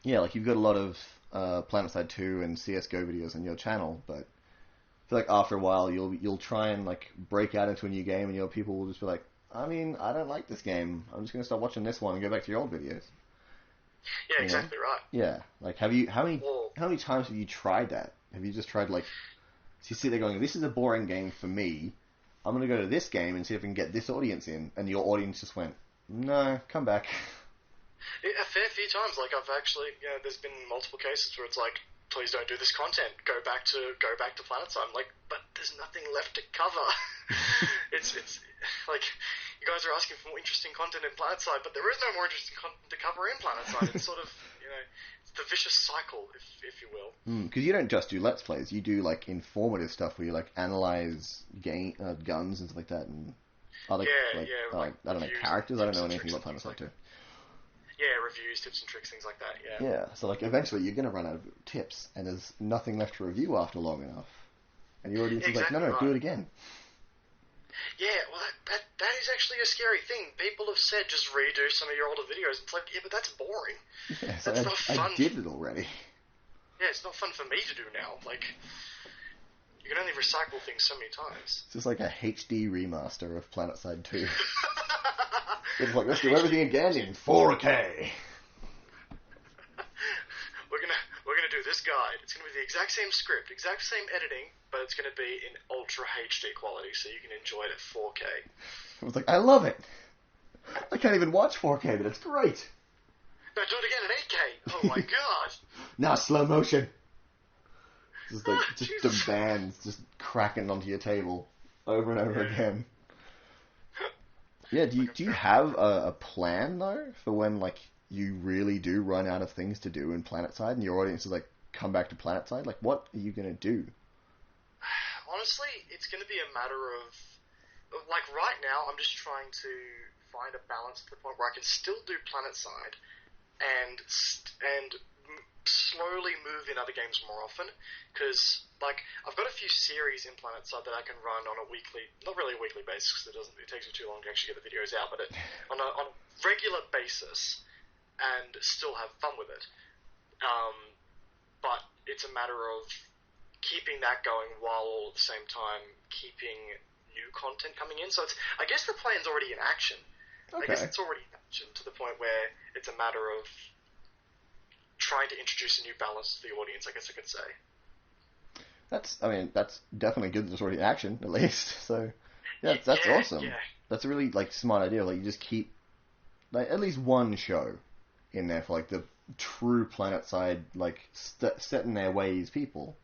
A: Yeah, like, you've got a lot of PlanetSide 2 and CSGO videos on your channel, but I feel like after a while you'll try and, like, break out into a new game, and people will just be like, I mean, I don't like this game. I'm just going to stop watching this one and go back to your old videos.
B: Yeah, exactly right.
A: Yeah, like, how many times have you tried that? Have you just tried, like, so you sit there going, this is a boring game for me, I'm going to go to this game and see if I can get this audience in, and your audience just went, no, come back.
B: A fair few times, like, I've actually, there's been multiple cases where it's like, please don't do this content, go back to PlanetSide. I'm like, but there's nothing left to cover. it's like, you guys are asking for more interesting content in PlanetSide, but there is no more interesting content to cover in PlanetSide. It's sort of, it's the vicious cycle, if you will.
A: Because you don't just do Let's Plays, you do, like, informative stuff where you, like, analyze guns and stuff like that, and other, I don't know, characters. I don't know anything about PlanetSide 2.
B: Yeah, reviews, tips and tricks, things like that, yeah.
A: Yeah, so, like, eventually you're going to run out of tips, and there's nothing left to review after long enough. And your audience is like, no,
B: right.
A: Do it again.
B: Yeah, well, that is actually a scary thing. People have said, just redo some of your older videos. It's like, yeah, but that's boring.
A: Yeah, so
B: that's not fun.
A: I did it already.
B: Yeah, it's not fun for me to do now. Like, you can only recycle things so many times.
A: It's just like a HD remaster of PlanetSide 2. It's like, let's do everything again in 4K.
B: We're gonna do this guide. It's gonna be the exact same script, exact same editing, but it's gonna be in ultra HD quality, so you can enjoy it at 4K.
A: I was like, I love it. I can't even watch 4K, but it's great.
B: No, do it again in 8K. Oh my god.
A: Now slow motion. Just like the bands just cracking onto your table over and over again. Yeah, do you have a plan, though, for when, like, you really do run out of things to do in PlanetSide and your audience is like, come back to PlanetSide? Like, what are you going to do?
B: Honestly, it's going to be a matter of, like, right now, I'm just trying to find a balance to the point where I can still do PlanetSide and slowly move in other games more often, because, like, I've got a few series in PlanetSide that I can run on a weekly, not really a weekly basis, because it takes me too long to actually get the videos out, but on a regular basis, and still have fun with it. But it's a matter of keeping that going while all at the same time keeping new content coming in. So I guess the plan's already in action.
A: Okay.
B: I guess it's already in action to the point where it's a matter of trying to introduce a new balance to the audience, I guess I could say.
A: That's definitely good that it's already in action, at least. So, yeah, that's awesome. Yeah. That's a really, like, smart idea. Like, you just keep, like, at least one show in there for, like, the true PlanetSide, like, set in their ways people.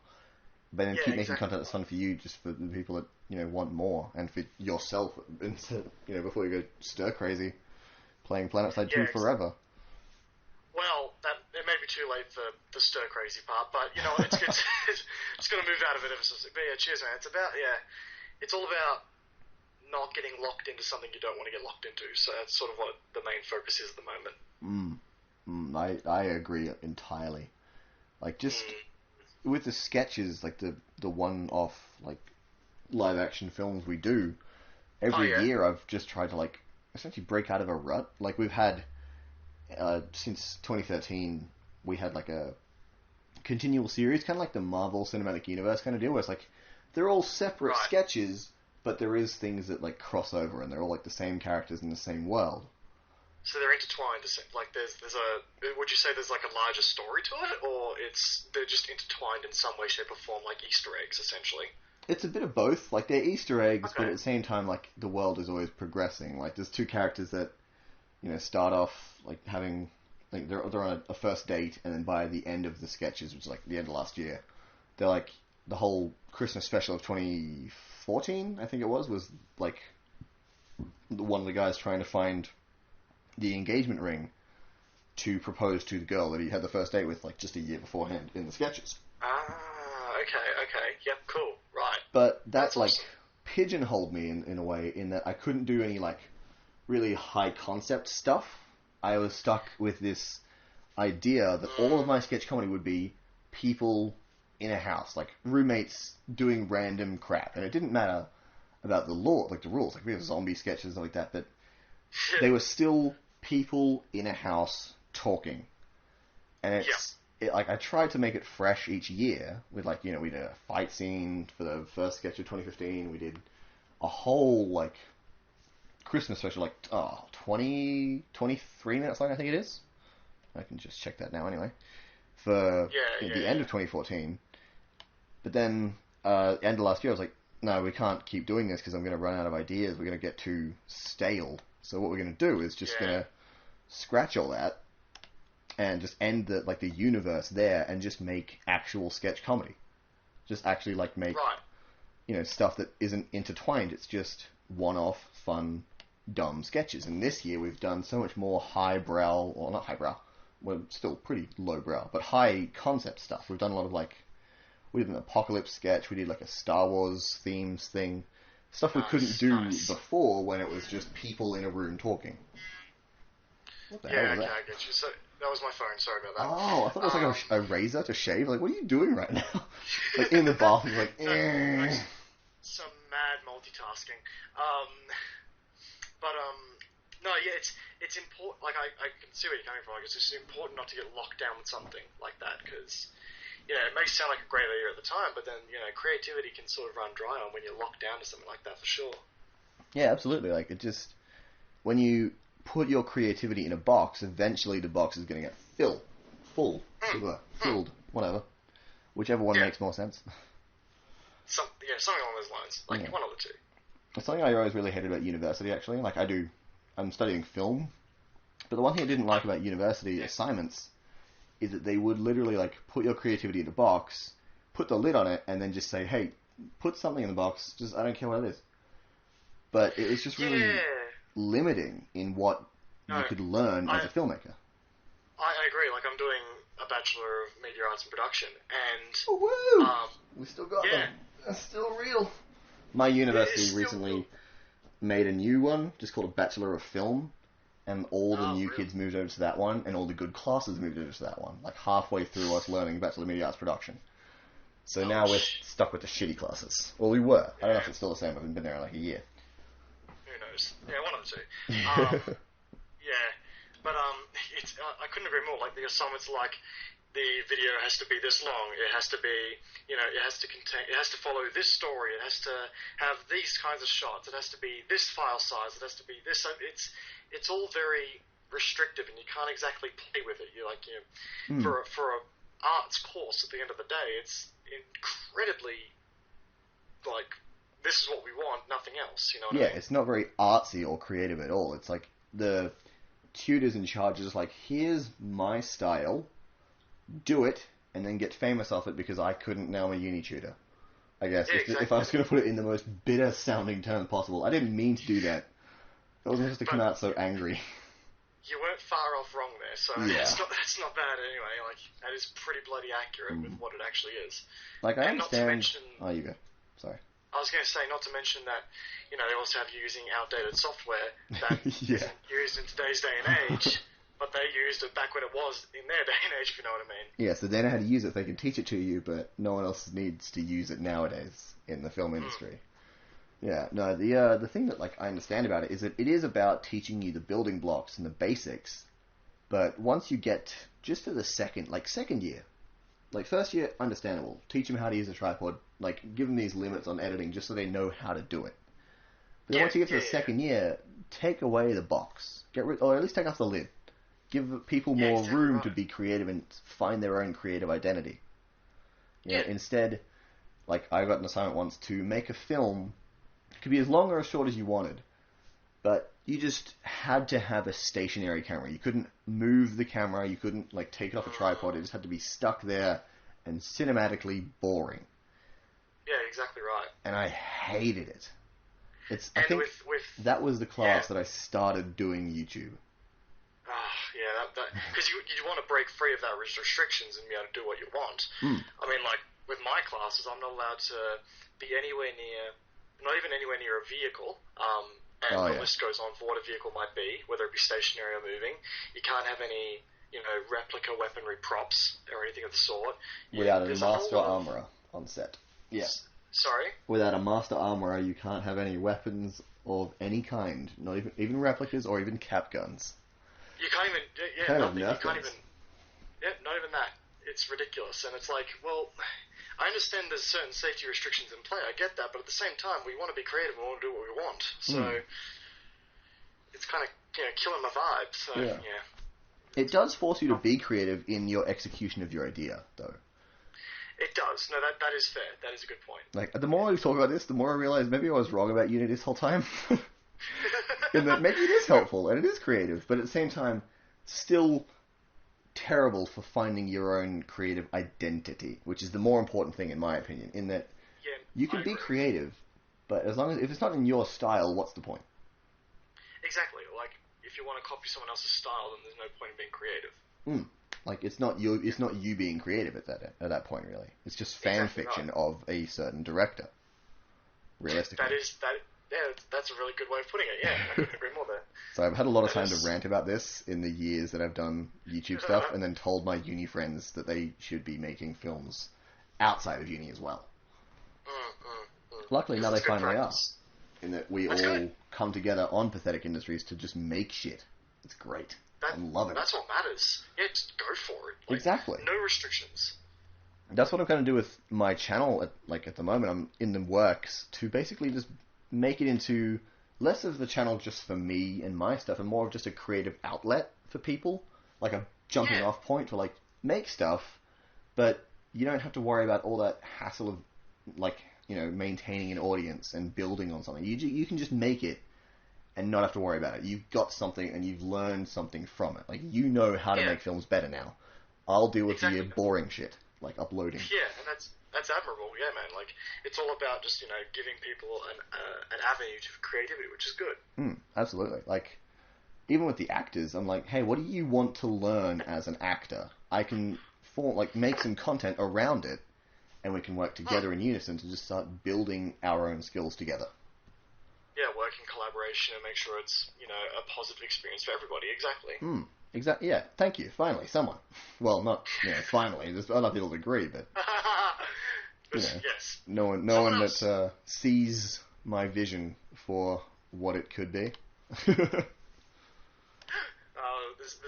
A: But then keep making content that's fun for you, just for the people that, want more. And for yourself, instead, before you go stir crazy, playing PlanetSide 2 forever.
B: Well, it may be too late for the stir crazy part, but it's good. It's going to move out of it ever so soon. But yeah, cheers, man. It's all about not getting locked into something you don't want to get locked into. So that's sort of what the main focus is at the moment.
A: I agree entirely. Like, just with the sketches, like the one-off, like, live action films we do, every year I've just tried to, like, essentially break out of a rut. Like, we've had since 2013, we had, like, a continual series, kind of like the Marvel Cinematic Universe kind of deal, where it's like, they're all separate sketches, but there is things that, like, cross over, and they're all, like, the same characters in the same world.
B: So they're intertwined, like, would you say there's, like, a larger story to it, or they're just intertwined in some way, shape, or form, like Easter eggs, essentially?
A: It's a bit of both. Like, they're Easter eggs, but at the same time, like, the world is always progressing. Like, there's two characters that, start off, like, having, like, they're on a first date, and then by the end of the sketches, which is, like, the end of last year, they're, like, the whole Christmas special of 2014, I think it was, like, one of the guys trying to find the engagement ring to propose to the girl that he had the first date with, like, just a year beforehand in the sketches.
B: Okay, yep, cool, right.
A: But that's like, awesome. Pigeonholed me in a way, in that I couldn't do any, like, really high concept stuff, I was stuck with this idea that all of my sketch comedy would be people in a house, like roommates doing random crap, and it didn't matter about the law, like the rules, like we have zombie sketches and like that, but they were still people in a house talking, and like I tried to make it fresh each year with like we did a fight scene for the first sketch of 2015, we did a whole like Christmas special, like 23 minutes long, I think it is. I can just check that now anyway. For the end of 2014. But then, end of last year, I was like, no, we can't keep doing this because I'm going to run out of ideas. We're going to get too stale. So what we're going to do is just going to scratch all that and just end the universe there and just make actual sketch comedy. Just actually make stuff that isn't intertwined. It's just one-off, fun, dumb sketches. And this year we've done so much more highbrow, or not highbrow, we're still pretty lowbrow, but high concept stuff. We've done a lot of we did an apocalypse sketch, we did a Star Wars themes thing, stuff we couldn't do before when it was just people in a room talking. What the hell was that?
B: I get you. So that was my phone. Sorry about that.
A: Oh, I thought it was a razor to shave. What are you doing right now? In the bathroom,
B: some mad multitasking. No, it's important. I can see where you're coming from. It's just important not to get locked down with something like that because, it may sound like a great idea at the time, but then, creativity can sort of run dry on when you're locked down to something like that for sure.
A: Yeah, absolutely. When you put your creativity in a box, eventually the box is going to get filled, filled, whatever. Whichever one makes more sense.
B: Something along those lines. One of the two.
A: It's something I always really hated about university, actually. I'm studying film, but the one thing I didn't like about university assignments is that they would literally put your creativity in a box, put the lid on it, and then just say, hey, put something in the box, just I don't care what it is. But it was just really limiting in what you could learn as a filmmaker.
B: I agree. I'm doing a Bachelor of Media Arts and Production, and...
A: Oh, woo! We still got them. They're still real. My university recently made a new one, just called a Bachelor of Film, and all the new kids moved over to that one, and all the good classes moved over to that one, halfway through us learning Bachelor of Media Arts Production. So now we're stuck with the shitty classes. Well, we were. I don't know if it's still the same. I haven't been there in a year.
B: Who knows? Yeah, one of the two. But it's I couldn't agree more. The assignments the video has to be this long. It has to be, it has to follow this story. It has to have these kinds of shots. It has to be this file size. It has to be this. It's all very restrictive, and you can't exactly play with it. For a arts course, at the end of the day, it's incredibly this is what we want, nothing else. You know what I mean?
A: It's not very artsy or creative at all. It's the tutors in charge are just here's my style. Do it, and then get famous off it because I couldn't. Now I'm a uni tutor. I guess if I was going to put it in the most bitter sounding term possible. I didn't mean to do that. I wasn't supposed to come out so angry.
B: You weren't far off wrong there, so that's not bad anyway. That is pretty bloody accurate with what it actually is.
A: I understand. Not to mention, oh, you go. Sorry.
B: I was going to say, not to mention that, they also have you using outdated software that isn't used in today's day and age. But they used it back when it was in their day and age, if you know what I mean. Yeah, so they know how to use it. They can teach it to you, but no one else needs to use it nowadays in the film industry. Yeah, no, the thing that I understand about it is that it is about teaching you the building blocks and the basics. But once you get just to the second year, first year, understandable. Teach them how to use a tripod. Give them these limits on editing just so they know how to do it. But then once you get to the second year, take away the box, or at least take off the lid. Give people more room to be creative and find their own creative identity. Instead, I got an assignment once to make a film. It could be as long or as short as you wanted, but you just had to have a stationary camera. You couldn't move the camera. You couldn't take it off a tripod. It just had to be stuck there and cinematically boring. Yeah, exactly right.
A: And I hated it. I think that was the class that I started doing YouTube.
B: Because you want to break free of that restrictions and be able to do what you want. I mean, with my classes, I'm not allowed to be not even anywhere near a vehicle. and
A: Oh,
B: the
A: yeah.
B: list goes on for what a vehicle might be, whether it be stationary or moving. You can't have any, replica weaponry props or anything of the sort.
A: Without a
B: There's
A: master
B: whole lot
A: armorer on set. Yeah.
B: Sorry?
A: Without a master armorer, you can't have any weapons of any kind. Not even replicas or even cap guns.
B: You can't even, nothing. You can't even, not even that. It's ridiculous, and it's like, well, I understand there's certain safety restrictions in play. I get that, but at the same time, we want to be creative and we want to do what we want. So it's kind of killing my vibe. So yeah.
A: It does force you to be creative in your execution of your idea, though.
B: It does. No, that is fair. That is a good point.
A: Like, the more we talk about this, the more I realize maybe I was wrong about Unity this whole time. In that maybe it is helpful and it is creative, but at the same time, still terrible for finding your own creative identity, which is the more important thing in my opinion. In that you can be creative, but if it's not in your style, what's the point?
B: Exactly. Like, if you want to copy someone else's style, then there's no point in being creative.
A: Like, it's not you being creative at that point, really. It's just fan fiction of a certain director. Realistically.
B: That's a really good way of putting it. Yeah, I couldn't agree more there.
A: So I've had a lot of time to rant about this in the years that I've done YouTube stuff, and then told my uni friends that they should be making films outside of uni as well. Luckily, now they finally are. In that we all come together on Pathetic Industries to just make shit. It's great. I'm loving it.
B: That's what matters. Yeah, just go for it. Like,
A: exactly.
B: No restrictions.
A: That's what I'm going to do with my channel. At the moment, I'm in the works to basically just make it into less of the channel just for me and my stuff, and more of just a creative outlet for people, like a jumping off point to like make stuff, but you don't have to worry about all that hassle of maintaining an audience and building on something. You can just make it and not have to worry about it. You've got something and you've learned something from it. Like, you know how to make films better now. I'll deal with the boring shit, like uploading.
B: Yeah, and that's admirable. Yeah, man. Like, it's all about just giving people an avenue to creativity, which is good.
A: Absolutely. Like, even with the actors, I'm like, hey, what do you want to learn as an actor? I can make some content around it, and we can work together in unison to just start building our own skills together.
B: Yeah, work in collaboration and make sure it's, a positive experience for everybody. Exactly.
A: Exactly. Yeah. Thank you. Finally, someone. Well, not finally. There's other people that agree, but
B: yes.
A: No one that sees my vision for what it could be.
B: There's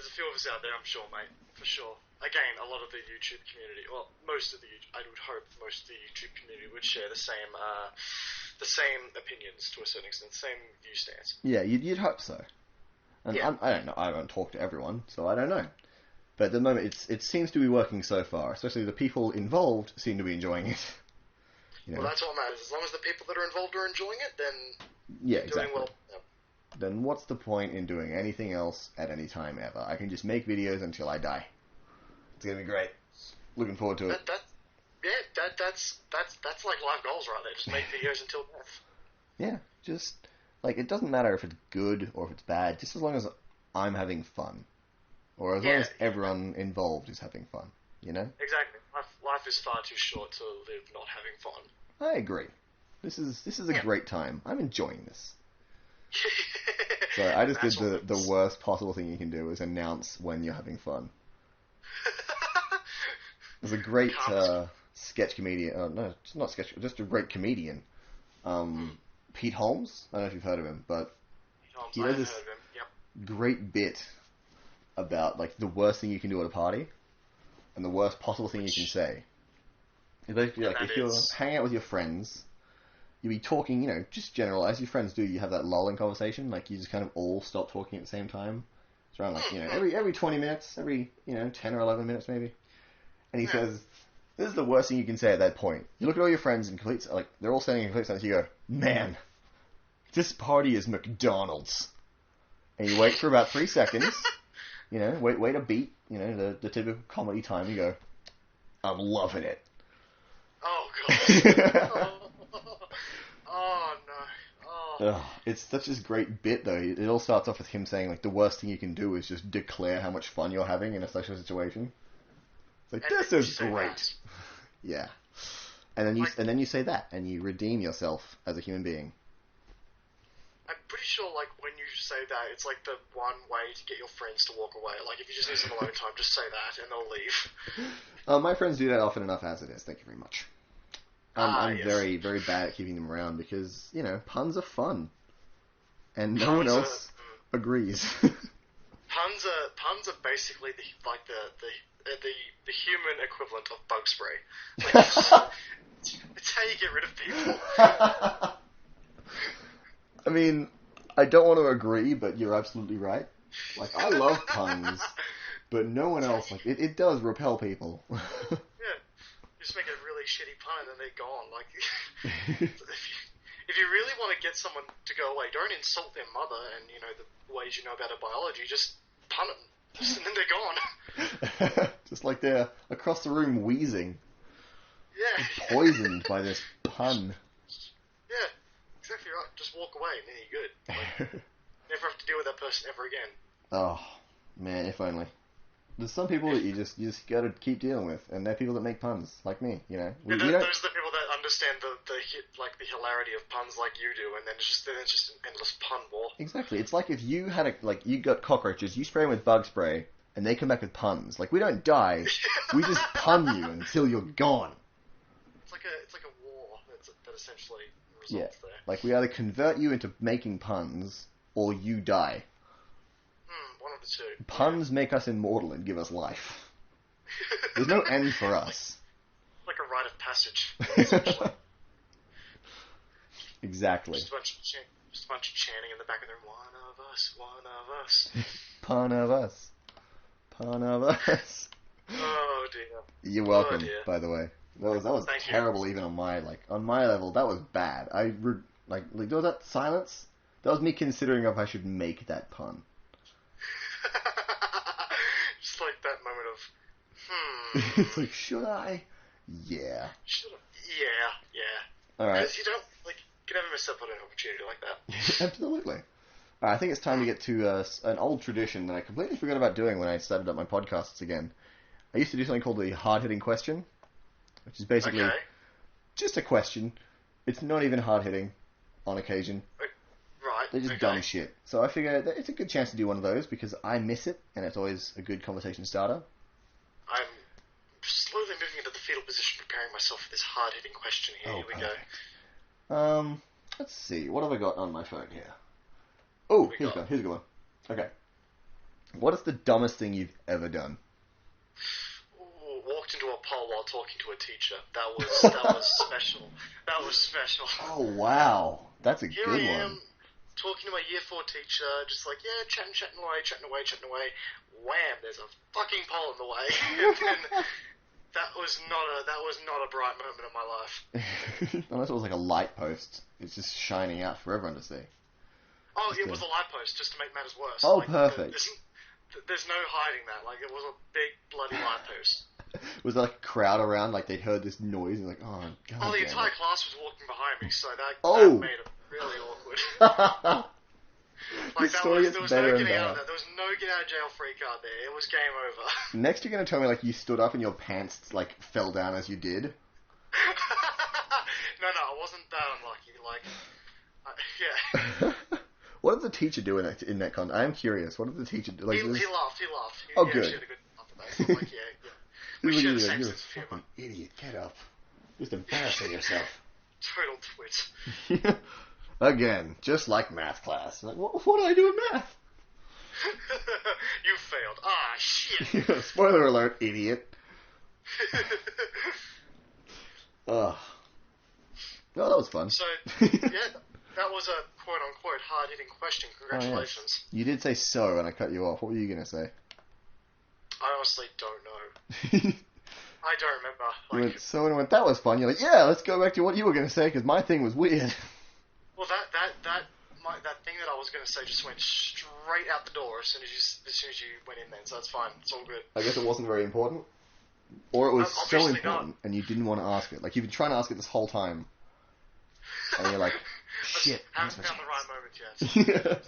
B: a few of us out there, I'm sure, mate, for sure. Again, a lot of the YouTube community, well, I would hope most of the YouTube community would share the same opinions to a certain extent, the same view stance.
A: Yeah, you'd hope so. And I don't know. I don't talk to everyone, so I don't know. But at the moment, it seems to be working so far. Especially the people involved seem to be enjoying it.
B: Well, that's what matters. As long as the people that are involved are enjoying it, then
A: exactly.
B: Doing well. Yeah.
A: Then what's the point in doing anything else at any time ever? I can just make videos until I die. It's gonna be great. Looking forward to it.
B: That's like life goals right there. Just make videos until death.
A: Yeah, just it doesn't matter if it's good or if it's bad, just as long as I'm having fun, or as long as everyone involved is having fun.
B: Exactly. Life is far too short to live not having fun.
A: I agree. This is a great time. I'm enjoying this. So I just did the worst possible thing you can do, is announce when you're having fun. There's a great sketch comedian. No, it's not sketch. Just a great comedian. Pete Holmes. I don't know if you've heard of him, but he does this great bit about the worst thing you can do at a party and the worst possible thing you can say. It's basically if you're hanging out with your friends, you'll be talking, just general, as your friends do. You have that lulling conversation, you just kind of all stop talking at the same time. It's around every 20 minutes, every 10 or 11 minutes maybe. And he says, this is the worst thing you can say at that point. You look at all your friends in complete, they're all standing in complete silence. You go, man, this party is McDonald's. And you wait for about 3 seconds. Wait a beat. The typical comedy time. You go, I'm loving it.
B: Oh god. Oh no. Oh.
A: It's such a great bit though. It all starts off with him saying the worst thing you can do is just declare how much fun you're having in a social situation. It's this is great. Yeah. And then you say that and you redeem yourself as a human being.
B: I'm pretty sure, like, when you say that, it's like the one way to get your friends to walk away. Like, if you just need some alone time, just say that, and they'll leave.
A: My friends do that often enough as it is. Thank you very much. I'm
B: yes.
A: very, very bad at keeping them around because, puns are fun. And no one else agrees.
B: Puns are basically the human equivalent of bug spray. Like, it's how you get rid of people.
A: I mean, I don't want to agree, but you're absolutely right. Like, I love puns, but no one else. Like, it does repel people.
B: Yeah, you just make a really shitty pun and then they're gone. Like, if you really want to get someone to go away, don't insult their mother and the ways you know about her biology. Just pun them, and then they're gone.
A: Just like they're across the room wheezing.
B: Yeah.
A: Poisoned by this pun.
B: Yeah, exactly right. Just walk away and then you're good. Like, never have to deal with that person ever again.
A: Oh, man, if only. There's some people that you just gotta keep dealing with, and they're people that make puns, like me,
B: Those are the people that understand the hilarity of puns like you do, and then it's just an endless pun war.
A: Exactly. It's like if you had you got cockroaches, you spray them with bug spray, and they come back with puns. Like, we don't die, we just pun you until you're gone.
B: It's like a war that essentially results there.
A: Like, we either convert you into making puns, or you die.
B: One of the two.
A: Puns make us immortal and give us life. There's no end for us.
B: Like a rite of passage, essentially.
A: Exactly.
B: Just a bunch of chanting in the back of the room. One of us, one of us.
A: Pun of us. Pun of us.
B: Oh dear.
A: You're welcome,
B: dear.
A: by the way. That was terrible, even on my level. That was bad. There was that silence. That was me considering if I should make that pun.
B: Just like that moment of,
A: It's like, should I? Yeah.
B: Yeah.
A: All right.
B: Because you don't, can never miss out on an opportunity like that.
A: Absolutely. All right, I think it's time to get to an old tradition that I completely forgot about doing when I started up my podcasts again. I used to do something called the hard-hitting question, which is basically just a question. It's not even hard-hitting on occasion.
B: Right.
A: They're just dumb shit. So I figure that it's a good chance to do one of those because I miss it, and it's always a good conversation starter.
B: I'm slowly moving into the fetal position, preparing myself for this hard-hitting question here. Here we
A: go. Let's see. What have I got on my phone here? Oh, here's a good one. Okay. What is the dumbest thing you've ever done?
B: Ooh, walked into a pole while talking to a teacher. That was special. That was special.
A: Oh, wow. That's a good one.
B: Here I am, talking to my year 4 teacher, just like, chatting away. Wham, there's a fucking pole in the way. And then that was not a bright moment in my life.
A: Unless it was like a light post. It's just shining out for everyone to see.
B: Oh, it was a light post, just to make matters worse.
A: Oh, perfect.
B: There's no hiding that. Like, it was a big bloody light post.
A: Was there like a crowd around? Like, they'd heard this noise and like, oh, God.
B: Oh, the entire class was walking behind me, so that made it really awkward. Like, there was no getting out of that. There was no get out of jail free card there. It was game over.
A: Next, you're going to tell me, like, you stood up and your pants, like, fell down as you did?
B: No, I wasn't that unlucky. Like, yeah.
A: What did the teacher do in that con? I am curious. What did the teacher do? Like,
B: he laughed.
A: Oh, good.
B: She had a good laugh about it. Like, yeah. We share the same sense of humor.
A: You're a fucking idiot. Get up. Just embarrassing yourself.
B: Total twit.
A: Again, just like math class. Like, what do I do in math?
B: You failed. Ah, shit.
A: Spoiler alert, idiot. Ugh. No, that was fun.
B: So, that was a quote-unquote hard-hitting question. Congratulations.
A: Oh, yes. You did say so, and I cut you off. What were you going to say?
B: I honestly don't know. I don't remember.
A: You went, so and I went, that was fun. You're like, yeah, let's go back to what you were going to say, because my thing was weird.
B: Well, that thing that I was going to say just went straight out the door as soon as you went in then, so that's fine. It's all good.
A: I guess it wasn't very important? Or it was so important, and you didn't want to ask it. Like, you've been trying to ask it this whole time. And you're like, shit.
B: I haven't found the right moment yet.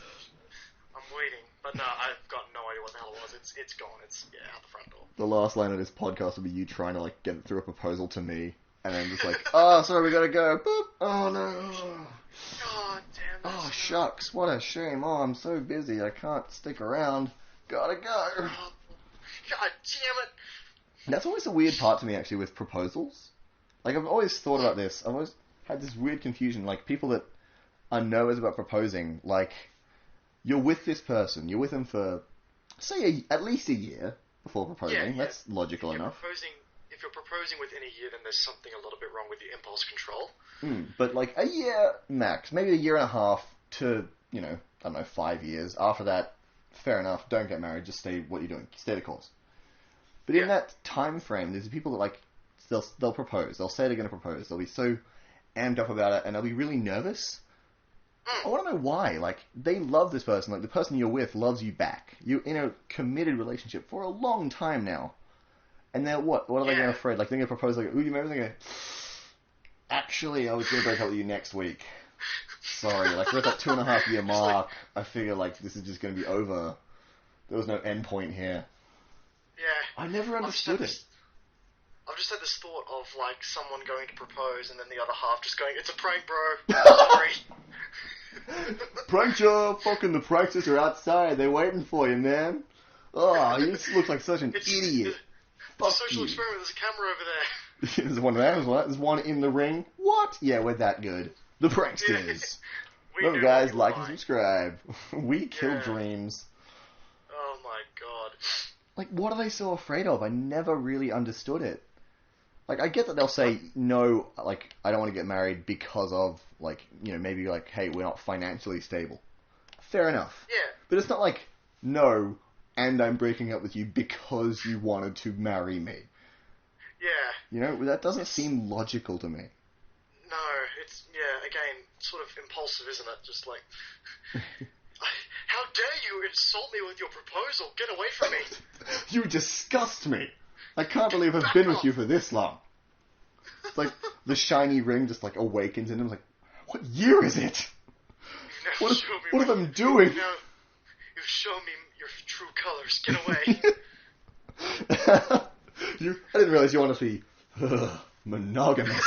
B: I'm waiting. But no, I've got no idea what the hell it was. It's gone. It's out the front door.
A: The last line of this podcast will be you trying to, like, get it through a proposal to me. and then just like, oh, sorry, we gotta go. Boop. Oh no.
B: God damn it.
A: Oh shucks, what a shame. Oh, I'm so busy, I can't stick around. Gotta go.
B: Oh, God damn it.
A: That's always a weird part to me, actually, with proposals. Like, I've always thought about this. I've always had this weird confusion. Like, people that are nervous about proposing, like, you're with this person, you're with them for, say, at least a year before proposing. That's logical enough.
B: If you're proposing within a year, then there's something a little bit wrong with your impulse control.
A: But, like, a year max, maybe a year and a half to, I don't know, 5 years. After that, fair enough, don't get married, just stay what you're doing. Stay the course. But in that time frame, there's people that, like, they'll propose. They'll say they're going to propose. They'll be so amped up about it, and they'll be really nervous. I want to know why. Like, they love this person. Like, the person you're with loves you back. You're in a committed relationship for a long time now. And they're what? What are they going to afraid? Like, they're going to propose, like, ooh, you remember? They're going to, actually, I was going to break up with you next week. Sorry. Like, we're at that 2.5 year mark. I figure, like, this is just going to be over. There was no end point here.
B: Yeah.
A: I never understood it.
B: I've just had this thought of, like, someone going to propose and then the other half just going, it's a prank, bro. Sorry.
A: Prank job! Fucking the pranksters are outside. They're waiting for you, man. Oh, you just look like such an idiot.
B: It's a social experiment. There's a camera over there.
A: There's one there. There's one in the ring. What? Yeah, we're that good. The pranksters. Remember, guys, like and subscribe. We kill dreams.
B: Oh, my God.
A: Like, what are they so afraid of? I never really understood it. Like, I get that they'll say, no, like, I don't want to get married because of, like, maybe, like, hey, we're not financially stable. Fair enough.
B: Yeah.
A: But it's not like, no, and I'm breaking up with you because you wanted to marry me.
B: Yeah.
A: That doesn't seem logical to me.
B: No, it's, again, sort of impulsive, isn't it? Just like, how dare you insult me with your proposal? Get away from me.
A: You disgust me. I can't believe I've been with you for this long. It's like the shiny ring just like awakens in him. Like, what year is it? What are them doing?
B: You've shown me your true colors. Get away.
A: I didn't realize you wanted to be monogamous.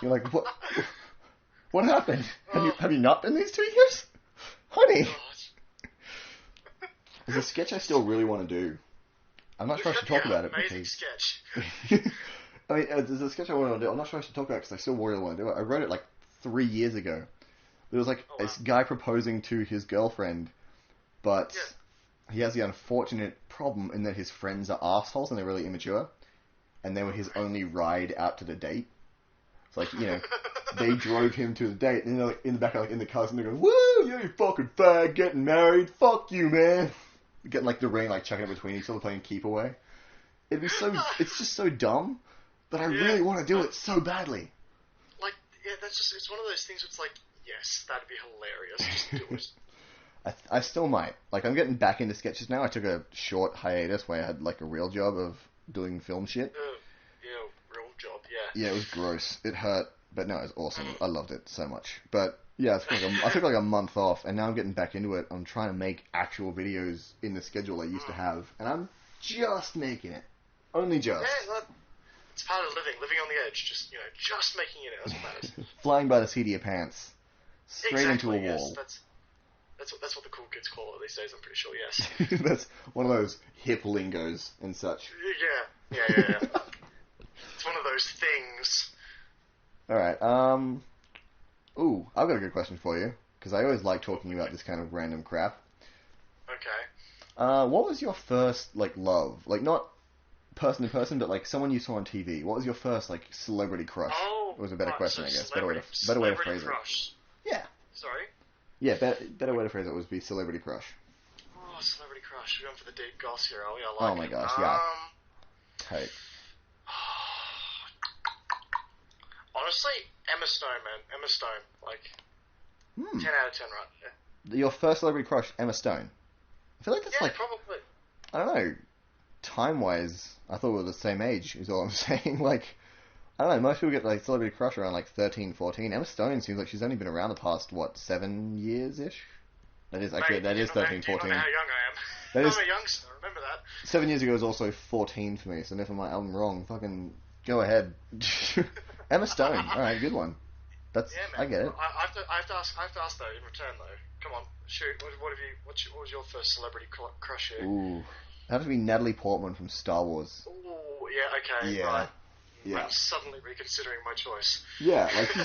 A: You're like, what? What happened? Have you not been these 2 years, honey? There's a sketch I still really want to do. I'm not sure I should talk about it.
B: Amazing sketch.
A: I mean, there's a sketch I want to do. I'm not sure I should talk about it because I still really want to do it. I wrote it like 3 years ago. There was like this guy proposing to his girlfriend, but he has the unfortunate problem in that his friends are assholes and they're really immature, and they were his only ride out to the date. It's like, they drove him to the date, and they're like in the back, like in the cars, and they're going, "Woo, you fucking fag, getting married, fuck you, man." Getting like the ring, like chucking it between each other, playing keep away. It'd be so, it's just so dumb, but I really want to do it so badly.
B: Like, it's one of those things where it's like, yes, that'd be hilarious, just do it.
A: I still might. Like, I'm getting back into sketches now. I took a short hiatus where I had like a real job of doing film shit.
B: Real job,
A: Yeah, it was gross. It hurt, but no, it was awesome. I loved it so much. But yeah, I took like a month off, and now I'm getting back into it. I'm trying to make actual videos in the schedule I used to have, and I'm just making it. Only just.
B: Yeah, it's part of living on the edge. Just making it. That's what matters.
A: Flying by the seat of your pants, straight into a wall.
B: Yes, that's what the cool kids call it these days. I'm pretty sure. Yes.
A: That's one of those hip lingos and such.
B: Yeah. It's one of those things.
A: All right. Ooh, I've got a good question for you, because I always like talking about this kind of random crap.
B: Okay.
A: What was your first, like, love? Like, not person to person, but, like, someone you saw on TV. What was your first, like, celebrity crush?
B: Oh,
A: it was a better question, I guess. Better way to phrase
B: crush.
A: it. Yeah.
B: Sorry?
A: Yeah, better way to phrase it would be celebrity crush.
B: Oh, celebrity crush. We're going for the deep goss here, are we?
A: I like it. Oh my gosh, yeah. Tight.
B: Honestly, Emma Stone, man. Emma Stone. Like, 10 out of 10, right? Yeah.
A: Your first celebrity crush, Emma Stone. I feel like that's
B: probably.
A: I don't know. Time-wise, I thought we were the same age, is all I'm saying. Like, I don't know, most people get, like, celebrity crush around, like, 13, 14. Emma Stone seems like she's only been around the past, 7 years-ish? That is 13, 14.
B: Do you know how young I am? I'm a youngster, remember that.
A: 7 years ago was also 14 for me, so never mind, I'm wrong. Fucking Go ahead. Emma Stone. All right, good one. That's
B: man.
A: I get it.
B: I have to ask though in return though. Come on, shoot. What was your first celebrity crush here?
A: Ooh, it had to be Natalie Portman from Star Wars.
B: Ooh, yeah, okay,
A: Yeah.
B: right.
A: Yeah.
B: I'm suddenly reconsidering my choice.
A: Yeah, like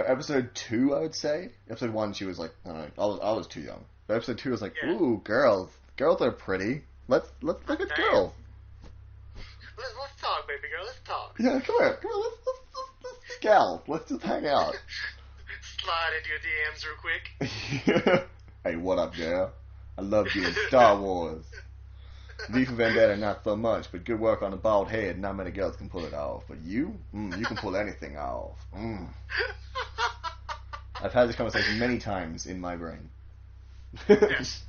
A: episode 2, I would say. Episode 1, she was like, I don't know, I was too young. But episode 2 was like, ooh, girls are pretty. Let's look at girls.
B: Let's talk, baby girl. Let's talk.
A: Yeah, come here. Let's gal. Let's just hang out.
B: Slide into your DMs real quick.
A: Hey, what up, girl? I loved you in Star Wars. V for Vendetta, not so much, but good work on the bald head. Not many girls can pull it off. But you can pull anything off. I've had this conversation many times in my brain.
B: Yes.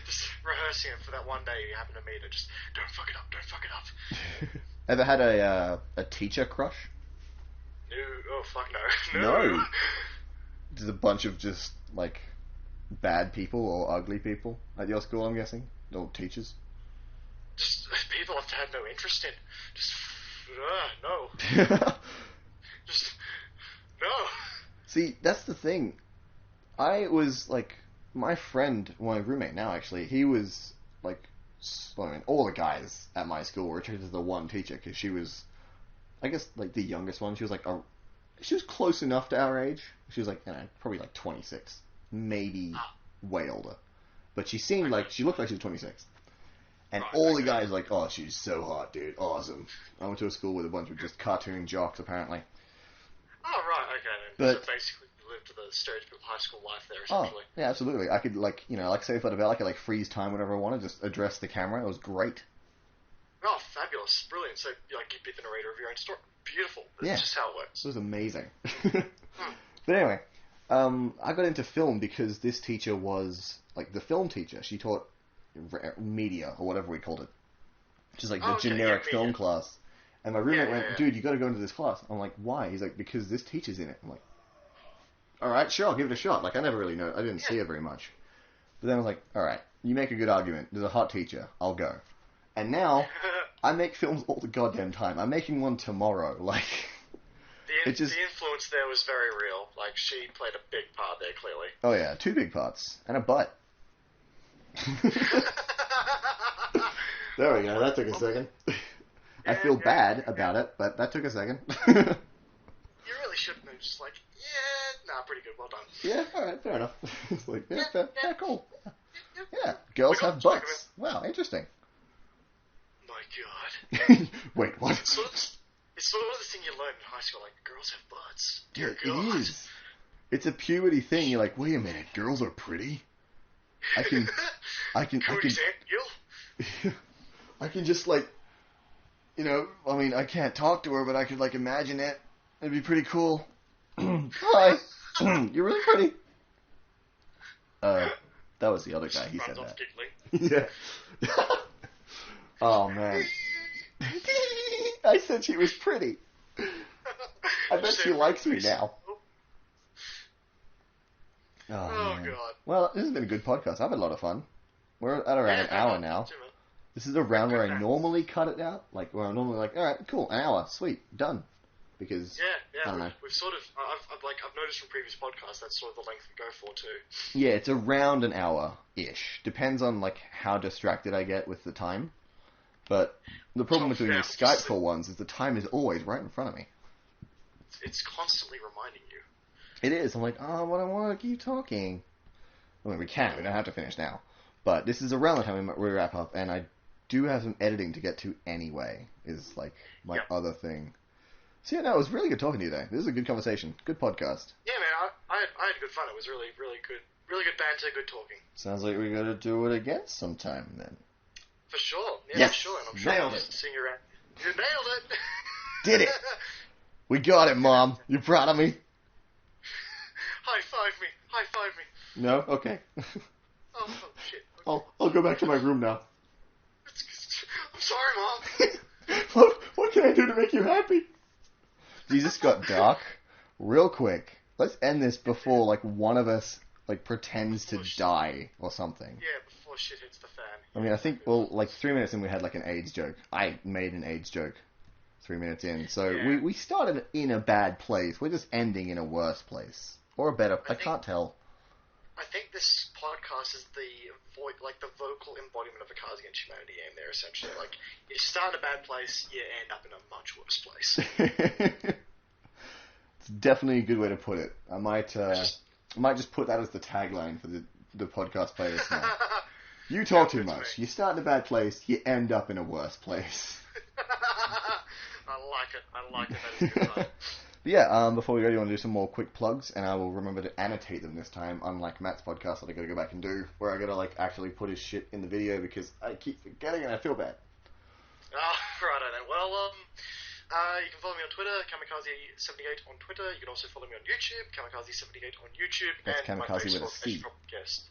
B: Just rehearsing it for that one day you happen to meet her. Just, don't fuck it up.
A: Ever had a teacher crush?
B: No. Oh, fuck no.
A: No. There's a bunch of just, like, bad people or ugly people at your school, I'm guessing? Or teachers?
B: Just people I've had no interest in. Just, no. Just, no.
A: See, that's the thing. I was, like, my friend, my roommate now, actually, he was, like, all the guys at my school were attracted to the one teacher, because she was, I guess, like, the youngest one. She was, like, she was close enough to our age. She was, like, probably, like, 26. Maybe way older. But she seemed like, she looked like she was 26. And all the guys were like, oh, she's so hot, dude. Awesome. I went to a school with a bunch of just cartoon jocks, apparently.
B: Oh, right, okay.
A: But,
B: so basically, you lived the stereotypical high school life there, essentially.
A: Oh, yeah, absolutely. I could, like, say if I could, like, freeze time whenever I wanted, just address the camera. It was great.
B: Oh, fabulous. Brilliant. So, like, you'd be the narrator of your own story. Beautiful. That's just how it works.
A: It was amazing. But anyway, I got into film because this teacher was, like, the film teacher. She taught media, or whatever we called it. Which is, like, the generic film class. And my roommate went, dude, you got to go into this class. I'm like, why? He's like, because this teacher's in it. I'm like, all right, sure, I'll give it a shot. Like, I never really know. I didn't see her very much. But then I was like, all right, you make a good argument. There's a hot teacher. I'll go. And now, I make films all the goddamn time. I'm making one tomorrow. Like,
B: the influence there was very real. Like, she played a big part there, clearly.
A: Oh yeah, 2 big parts. And a butt. There we go. That took a second. I feel bad about it, but that took a second.
B: You really shouldn't have just like, pretty good, well done.
A: Yeah, alright, fair enough. It's like, yeah, cool. Yeah, girls have butts. Wow, interesting.
B: My god.
A: Wait, what?
B: It's sort of the thing you learn in high school, like, girls have butts. Dear
A: yeah,
B: God.
A: it is. It's a puberty thing. You're like, wait a minute, girls are pretty? I can I can just, like, I mean, I can't talk to her, but I could, like, imagine it. It'd be pretty cool. Hi. You're really pretty. That was the other guy. He said that. Yeah. Oh, man. I said she was pretty. I bet she likes me now. Oh, man. God. Well, this has been a good podcast. I've had a lot of fun. We're at around an hour now. This is around where I normally cut it out. Like, where I'm normally like, all right, cool, an hour, sweet, done. Because, I don't know.
B: We've sort of, I've noticed from previous podcasts, that's sort of the length we go for, too.
A: Yeah, it's around an hour-ish. Depends on, like, how distracted I get with the time. But the problem with doing these Skype call ones is the time is always right in front of me.
B: It's constantly reminding you.
A: It is. I'm like, but I want to keep talking. I mean, we can. We don't have to finish now. But this is around the time we wrap up, and I do have some editing to get to anyway, is, like, my other thing. So, yeah, no, it was really good talking to you today. This is a good conversation. Good podcast.
B: Yeah, man, I had good fun. It was really, really good. Really good banter, good talking.
A: Sounds like we got to do it again sometime, then.
B: For sure. Yeah,
A: yes.
B: For sure. And I'm sure
A: Nailed
B: I'll
A: it.
B: sing you around. You nailed it.
A: Did it. We got it, Mom. You proud of me?
B: High five me.
A: No? Okay.
B: Oh, shit. Okay.
A: I'll go back to my room now.
B: I'm sorry, Mom.
A: What can I do to make you happy? Jesus got dark real quick. Let's end this before, like, one of us, like, pretends to die or something.
B: Yeah, before shit hits the fan.
A: I mean, I think, well, like, 3 minutes in we had, like, an AIDS joke. I made an AIDS joke. 3 minutes in. So
B: Yeah.
A: we started in a bad place. We're just ending in a worse place. Or a better... I can't tell.
B: I think this podcast is the vocal embodiment of a Cards Against Humanity game there, essentially. Like, you start in a bad place, you end up in a much worse place.
A: It's definitely a good way to put it. I might just put that as the tagline for the podcast players now. You talk too much. You start in a bad place, you end up in a worse place.
B: I like it. That is a good time.
A: Yeah, before we go, do you want to do some more quick plugs? And I will remember to annotate them this time, unlike Matt's podcast that I gotta go back and do, where I gotta, actually put his shit in the video because I keep forgetting and I feel bad.
B: Righto then. Well, you can follow me on Twitter, Kamikaze78 on Twitter. You can also follow me on YouTube, Kamikaze78 on YouTube.
A: That's
B: and
A: Kamikaze
B: my Facebook,
A: with a C.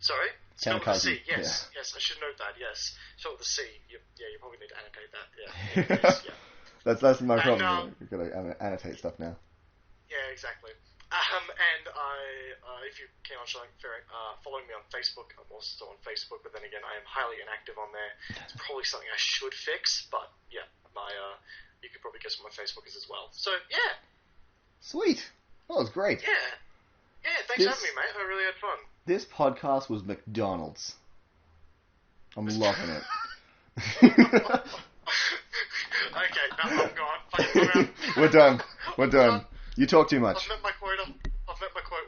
B: Sorry?
A: Kamikaze.
B: Spelled with a C, yes.
A: Yeah.
B: Yes, I should note that, yes. Spelled with a C. You probably need to annotate that, yeah. Yes, yeah.
A: That's my problem. We've got to annotate stuff now.
B: Yeah, exactly. And if you're keen on following me on Facebook, I'm also on Facebook, but then again, I am highly inactive on there. It's probably something I should fix, but yeah, you could probably guess what my Facebook is as well. So, yeah. Sweet.
A: That was great.
B: Yeah. Yeah, thanks for having me, mate. I really had fun.
A: This podcast was McDonald's. I'm loving it.
B: Okay, no, I'm gone.
A: We're done. You talk too much.
B: I've met my quota.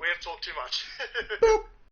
B: We have talked too much.
A: Boop.